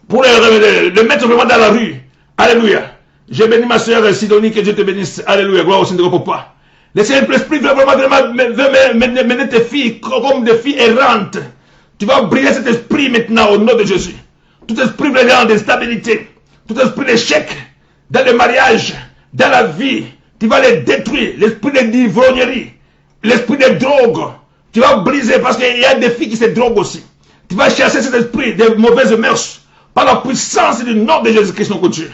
Pour le mettre vraiment dans la rue. Alléluia. J'ai béni ma soeur Sidonie, que Dieu te bénisse. Alléluia. Gloire au Seigneur, papa. Le Saint-Esprit veut vraiment mener tes filles comme des filles errantes. Tu vas briller cet esprit maintenant au nom de Jésus. Tout esprit vraiment d'instabilité. Tout esprit d'échec dans le mariage, dans la vie. Tu vas les détruire. L'esprit de l'ivrognerie. L'esprit de drogue. Tu vas briser parce qu'il y a des filles qui se droguent aussi. Tu vas chasser cet esprit de mauvaises mœurs par la puissance du nom de Jésus-Christ, notre Dieu.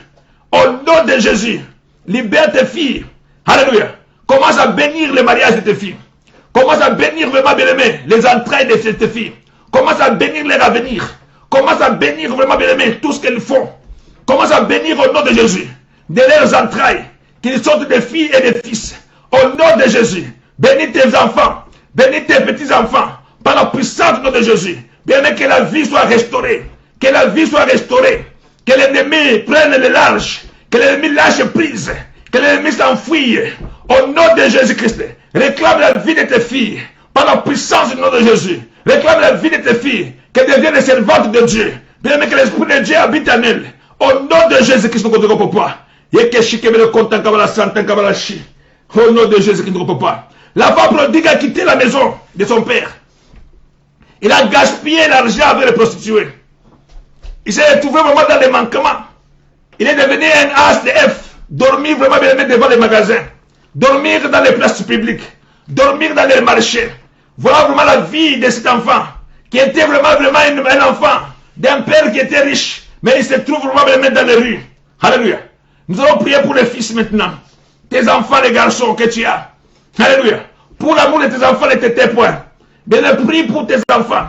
Au nom de Jésus, libère tes filles. Alléluia. Commence à bénir le mariage de tes filles. Commence à bénir vraiment, bien-aimé, les entrailles de tes filles. Commence à bénir leur avenir. Commence à bénir vraiment, bien-aimé, tout ce qu'elles font. Commence à bénir au nom de Jésus, de leurs entrailles, qu'ils sortent des filles et des fils. Au nom de Jésus, bénis tes enfants, bénis tes petits-enfants, par la puissance du nom de Jésus. Bien-aimé, que la vie soit restaurée. Que la vie soit restaurée. Que l'ennemi prenne le large. Que l'ennemi lâche prise. Que l'ennemi s'enfuit. Au nom de Jésus-Christ, réclame la vie de tes filles. Par la puissance du nom de Jésus. Réclame la vie de tes filles, qu'elles deviennent des servantes de Dieu. Bien-aimé, que l'Esprit de Dieu habite en elles. Au nom de Jésus-Christ, nous comptons papa. Au nom de Jésus-Christ, nous comptons pas. L'enfant prodigue a quitté la maison de son père. Il a gaspillé l'argent avec les prostituées. Il s'est retrouvé vraiment dans les manquements. Il est devenu un HDF. Dormir vraiment bien devant les magasins. Dormir dans les places publiques. Dormir dans les marchés. Voilà vraiment la vie de cet enfant. Qui était vraiment un enfant d'un père qui était riche. Mais il se trouve vraiment dans les rues. Alléluia. Nous allons prier pour les fils maintenant. Tes enfants, les garçons que tu as. Alléluia. Pour l'amour de tes enfants et de tes points. Bien, prie pour tes enfants.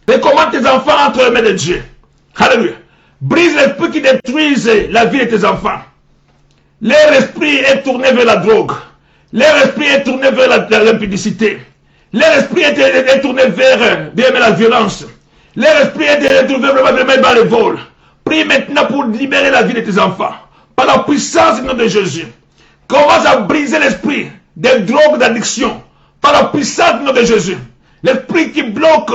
Recommande tes enfants entre les mains de Dieu. Alléluia. Brise l'esprit qui détruise la vie de tes enfants. Leur esprit est tourné vers la drogue. Leur esprit est tourné vers l'impudicité. Leur esprit est tourné vers la violence. Leur esprit est tourné vraiment dans le vol. Prie maintenant pour libérer la vie de tes enfants. Par la puissance du nom de Jésus. Commence à briser l'esprit des drogues d'addiction. Par la puissance du nom de Jésus. L'esprit qui bloque,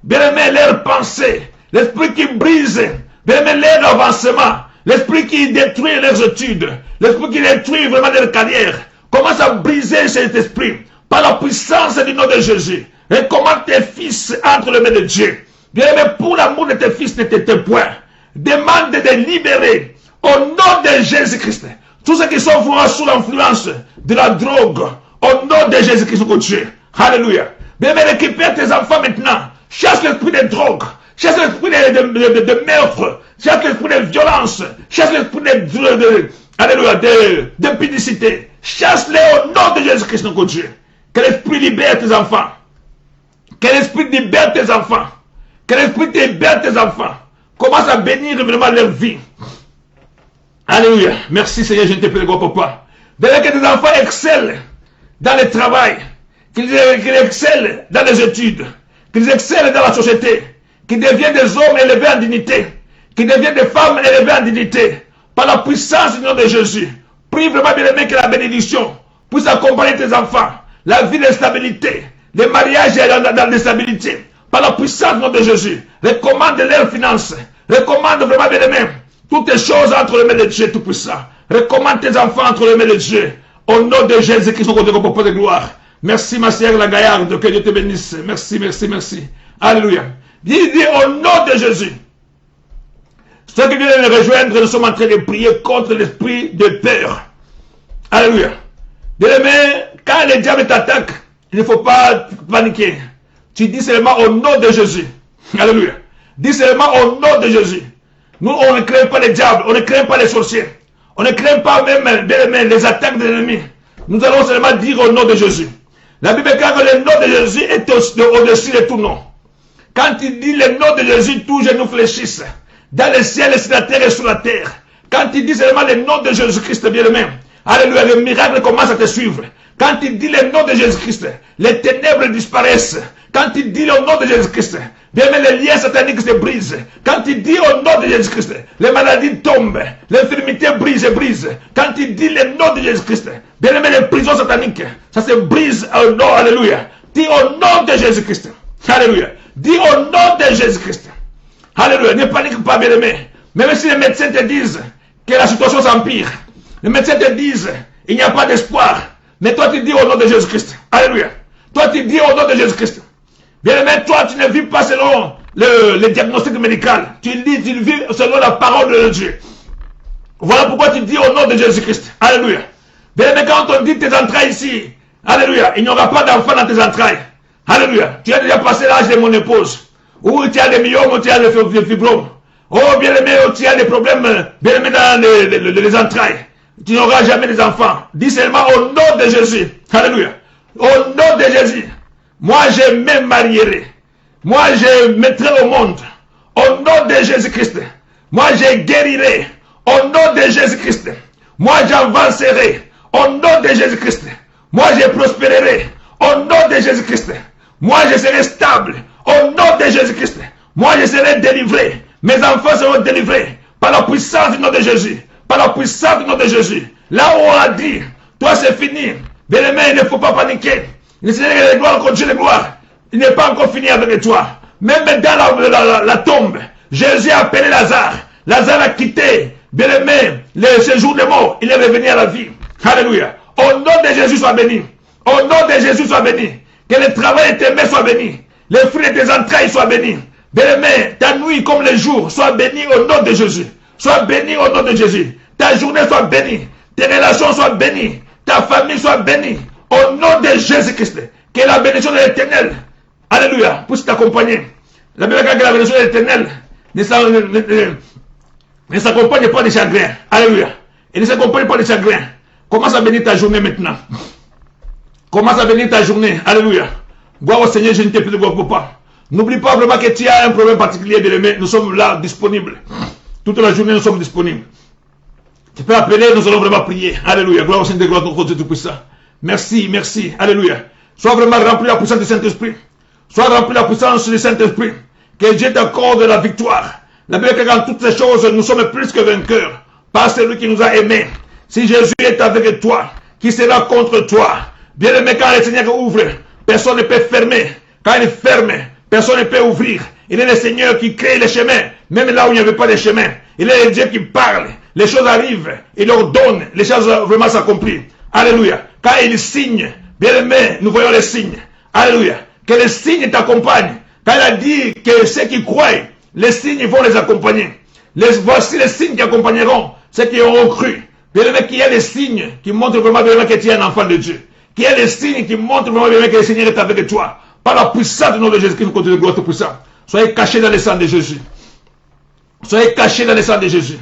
bien aimé, leurs pensées. L'esprit qui brise, bien aimé, leur avancement. L'esprit qui détruit leurs études. L'esprit qui détruit vraiment leur carrière. Commence à briser cet esprit. Par la puissance du nom de Jésus. Et commande tes fils entre les mains de Dieu. Bien aimé, pour l'amour de tes fils, de tes points. Demande de libérer. Au nom de Jésus-Christ. Tous ceux qui sont vraiment sous l'influence de la drogue. Au nom de Jésus-Christ, mon Dieu. Alléluia. Bien aimé, récupère tes enfants maintenant. Chasse l'esprit de drogue. Chasse l'esprit de meurtre. Chasse l'esprit de violence. Chasse l'esprit de publicité. Chasse-les au nom de Jésus-Christ, notre Dieu. Que l'esprit libère tes enfants. Que l'esprit libère tes enfants. Que l'esprit libère tes enfants. Commence à bénir vraiment leur vie. Alléluia. Merci Seigneur, je te prie, papa. Que tes enfants excellent dans le travail. Qu'ils excellent dans les études. Qu'ils excellent dans la société. Qu'ils deviennent des hommes élevés en dignité. Qu'ils deviennent des femmes élevées en dignité. Par la puissance du nom de Jésus. Prie vraiment bien aimé que la bénédiction puisse accompagner tes enfants. La vie de stabilité. Le mariage dans l'instabilité. Par la puissance du nom de Jésus. Recommande leurs finances. Recommande vraiment bien aimé toutes les choses entre les mains de Dieu Tout-Puissant. Recommande tes enfants entre les mains de Dieu. Au nom de Jésus-Christ, au propos de gloire. Merci ma sœur la gaillarde, que Dieu te bénisse. Merci, merci, merci. Alléluia. Dis au nom de Jésus. Ceux qui viennent nous rejoindre, nous sommes en train de prier contre l'esprit de peur. Alléluia. Bien-aimé, quand le diable t'attaque, il ne faut pas paniquer. Tu dis seulement au nom de Jésus. Alléluia. Dis seulement au nom de Jésus. Nous, on ne craint pas les diables, on ne craint pas les sorciers. On ne craint pas même, bien aimé, les attaques de l'ennemi. Nous allons seulement dire au nom de Jésus. La Bible dit que le nom de Jésus est au-dessus de tout nom. Quand il dit le nom de Jésus, tout genou fléchisse. Dans le ciel, sur la terre et sur la terre. Quand il dit seulement le nom de Jésus-Christ, bien aimé. Alléluia, le miracle commence à te suivre. Quand il dit le nom de Jésus-Christ, les ténèbres disparaissent. Quand il dit le nom de Jésus-Christ, bien aimé, les liens sataniques se brisent. Quand il dit au nom de Jésus-Christ, les maladies tombent, l'infirmité brise et brise. Quand il dit le nom de Jésus-Christ, bien aimé, les prisons sataniques, ça se brise au nom, alléluia. Dis au nom de Jésus-Christ, alléluia. Dis au nom de Jésus-Christ, alléluia. Ne panique pas, bien aimé. Même si les médecins te disent que la situation s'empire, les médecins te disent il n'y a pas d'espoir, mais toi tu dis au nom de Jésus-Christ, alléluia. Toi tu dis au nom de Jésus-Christ. Bien aimé, toi tu ne vis pas selon le diagnostic médical. Tu vis selon la parole de Dieu. Voilà pourquoi tu dis au nom de Jésus-Christ. Alléluia. Bien aimé, quand on dit tes entrailles ici, alléluia, il n'y aura pas d'enfant dans tes entrailles. Alléluia. Tu as déjà passé l'âge de mon épouse. Ou tu as des myomes, ou tu as des fibromes. Oh, bien aimé, tu as des problèmes, bien aimé, dans les entrailles. Tu n'auras jamais des enfants. Dis seulement au nom de Jésus. Alléluia. Au nom de Jésus. Moi, je me marierai. Moi, je mettrai au monde. Au nom de Jésus-Christ. Moi, je guérirai. Au nom de Jésus-Christ. Moi, j'avancerai. Au nom de Jésus-Christ. Moi, je prospérerai. Au nom de Jésus-Christ. Moi, je serai stable. Au nom de Jésus-Christ. Moi, je serai délivré. Mes enfants seront délivrés. Par la puissance du nom de Jésus. Par la puissance du nom de Jésus. Là où on a dit, toi, c'est fini. Bien aimé, il ne faut pas paniquer. Le Seigneur est gloire contre Dieu de gloire. il n'est pas encore fini avec toi. Même dans la tombe, Jésus a appelé Lazare. Lazare a quitté, bien aimé, le séjour des morts. Il est revenu à la vie. Alléluia. Au nom de Jésus, sois béni. Au nom de Jésus, sois béni. Que le travail de tes mains soit béni. Les fruits de tes entrailles soient bénis. Bien aimé, ta nuit comme les jours, sois béni au nom de Jésus. Sois béni au nom de Jésus. Ta journée soit bénie. Tes relations soient bénies. Ta famille soit bénie. Au nom de Jésus-Christ. Que la bénédiction de l'Éternel, alléluia, puisse t'accompagner. La Bible dit que la bénédiction de l'Éternel ne s'accompagne pas de chagrin. Alléluia. Et ne s'accompagne pas de chagrin. Commence à bénir ta journée maintenant. Commence à bénir ta journée. Alléluia. Gloire au Seigneur, je ne t'ai plus de gloire pour pas. N'oublie pas vraiment que tu as un problème particulier, bien aimé. Nous sommes là, disponibles. Toute la journée, nous sommes disponibles. Tu peux appeler, nous allons vraiment prier. Alléluia. Gloire au Seigneur, gloire au Dieu Tout-Puissant. Merci, merci. Alléluia. Sois vraiment rempli de la puissance du Saint-Esprit. Sois rempli de la puissance du Saint-Esprit. Que Dieu t'accorde la victoire. La Bible dit que dans toutes ces choses, nous sommes plus que vainqueurs. Par celui qui nous a aimés. Si Jésus est avec toi, qui sera contre toi? Bien aimé, quand le Seigneur ouvre, personne ne peut fermer. Quand il ferme, personne ne peut ouvrir. Il est le Seigneur qui crée les chemins, même là où il n'y avait pas de chemin. Il est le Dieu qui parle. Les choses arrivent, il ordonne, les choses vraiment s'accomplissent. Alléluia. Quand il signe, bien aimé, nous voyons les signes. Alléluia. Que les signes t'accompagnent. Quand il a dit que ceux qui croient, les signes vont les accompagner. Voici les signes qui accompagneront ceux qui auront cru. Bien aimé, qu'il y a les signes qui montrent vraiment bien que tu es un enfant de Dieu. Qu'il y a les signes qui montrent vraiment bien que le Seigneur est avec toi. Par la puissance du nom de Jésus qui nous continue de gloire tout puissant. Soyez cachés dans le sang de Jésus. Soyez cachés dans le sang de Jésus.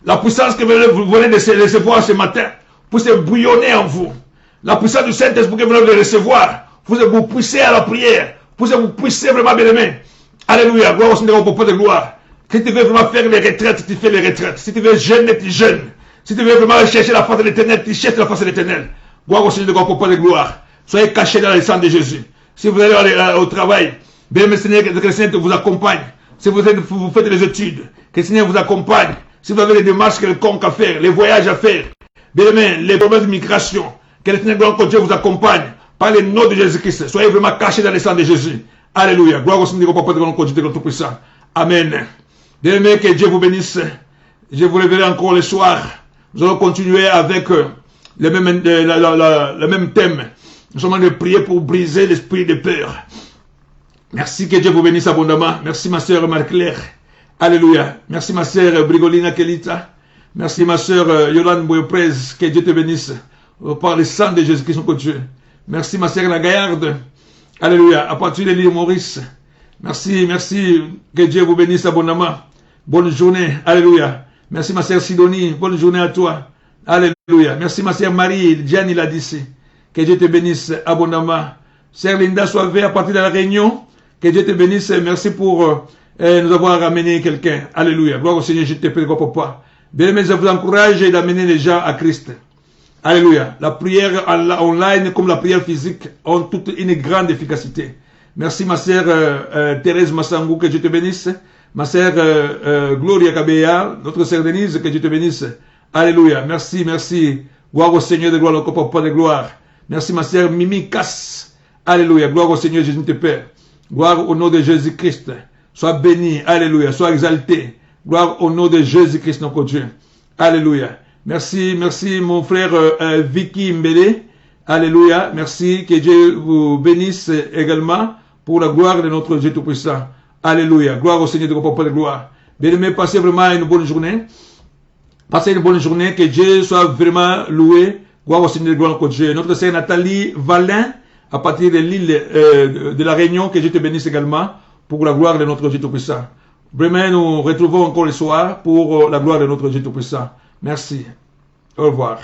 La puissance que vous venez de recevoir ce matin, puisse bouillonner en vous. La puissance du Saint-Esprit que vous venez de recevoir, vous poussez à la prière, vous poussez vraiment bien aimé. Alléluia, gloire au Seigneur, au papa de gloire. Si tu veux vraiment faire les retraites, tu fais les retraites. Si tu veux jeûner, tu jeûnes. Si tu veux vraiment chercher la face de l'Éternel, tu cherches la face de l'Éternel. Gloire au Seigneur, au papa de gloire. Soyez cachés dans le sang de Jésus. Si vous allez au travail, bien aimé Seigneur, que le Seigneur vous accompagne. Si vous faites des études, que le Seigneur vous accompagne. Si vous avez des démarches quelconques à faire, les voyages à faire, bien aimé, les problèmes de migration, que le Seigneur grand Dieu vous accompagne par le nom de Jésus-Christ. Soyez vraiment cachés dans le sang de Jésus. Alléluia. Gloire au Seigneur, au Papa de grand Dieu de Tout-Puissant. Amen. Bien aimé, que Dieu vous bénisse. Je vous révélerai encore le soir. Nous allons continuer avec le même thème. Nous sommes en train de prier pour briser l'esprit de peur. Merci, que Dieu vous bénisse abondamment. Merci ma sœur Marie-Claire. Alléluia. Merci ma sœur Brigolina Kelita. Merci ma sœur Yolande Boyoprez. Que Dieu te bénisse. Par le sang de Jésus-Christ, notre Dieu. Merci ma sœur La Gaillarde. Alléluia. À partir de l'île Maurice. Merci, merci. Que Dieu vous bénisse abondamment. Bonne journée. Alléluia. Merci ma sœur Sidonie. Bonne journée à toi. Alléluia. Merci ma sœur Marie. Gianni l'a dit. Que Dieu te bénisse abondamment. Sœur Linda Soivé, à partir de la Réunion. Que Dieu te bénisse. Merci pour nous avoir ramené quelqu'un. Alléluia. Gloire au Seigneur, je te prie, papa. Bien aimé, je vous encourage d'amener les gens à Christ. Alléluia. La prière online comme la prière physique ont toute une grande efficacité. Merci ma sœur Thérèse Massangou, que Dieu te bénisse. Ma sœur Gloria Kabea, notre sœur Denise, que Dieu te bénisse. Alléluia. Merci, merci. Gloire au Seigneur de gloire, au Papa de gloire. Merci ma sœur Mimi Cass. Alléluia. Gloire au Seigneur Jésus te Père. Gloire au nom de Jésus-Christ. Sois béni. Alléluia. Sois exalté. Gloire au nom de Jésus-Christ, notre Dieu. Alléluia. Merci, merci mon frère Vicky Mbele. Alléluia. Merci. Que Dieu vous bénisse également pour la gloire de notre Dieu Tout-Puissant. Alléluia. Gloire au Seigneur de notre Papa de gloire. Bien-aimés, passez vraiment une bonne journée. Passez une bonne journée. Que Dieu soit vraiment loué. Gloire au Seigneur de gloire notre Dieu. Notre sœur Nathalie Valin, à partir de l'île de la Réunion, que Dieu te bénisse également pour la gloire de notre Dieu Tout-Puissant. Vraiment, nous retrouvons encore le soir pour la gloire de notre Dieu Tout-Puissant. Merci. Au revoir.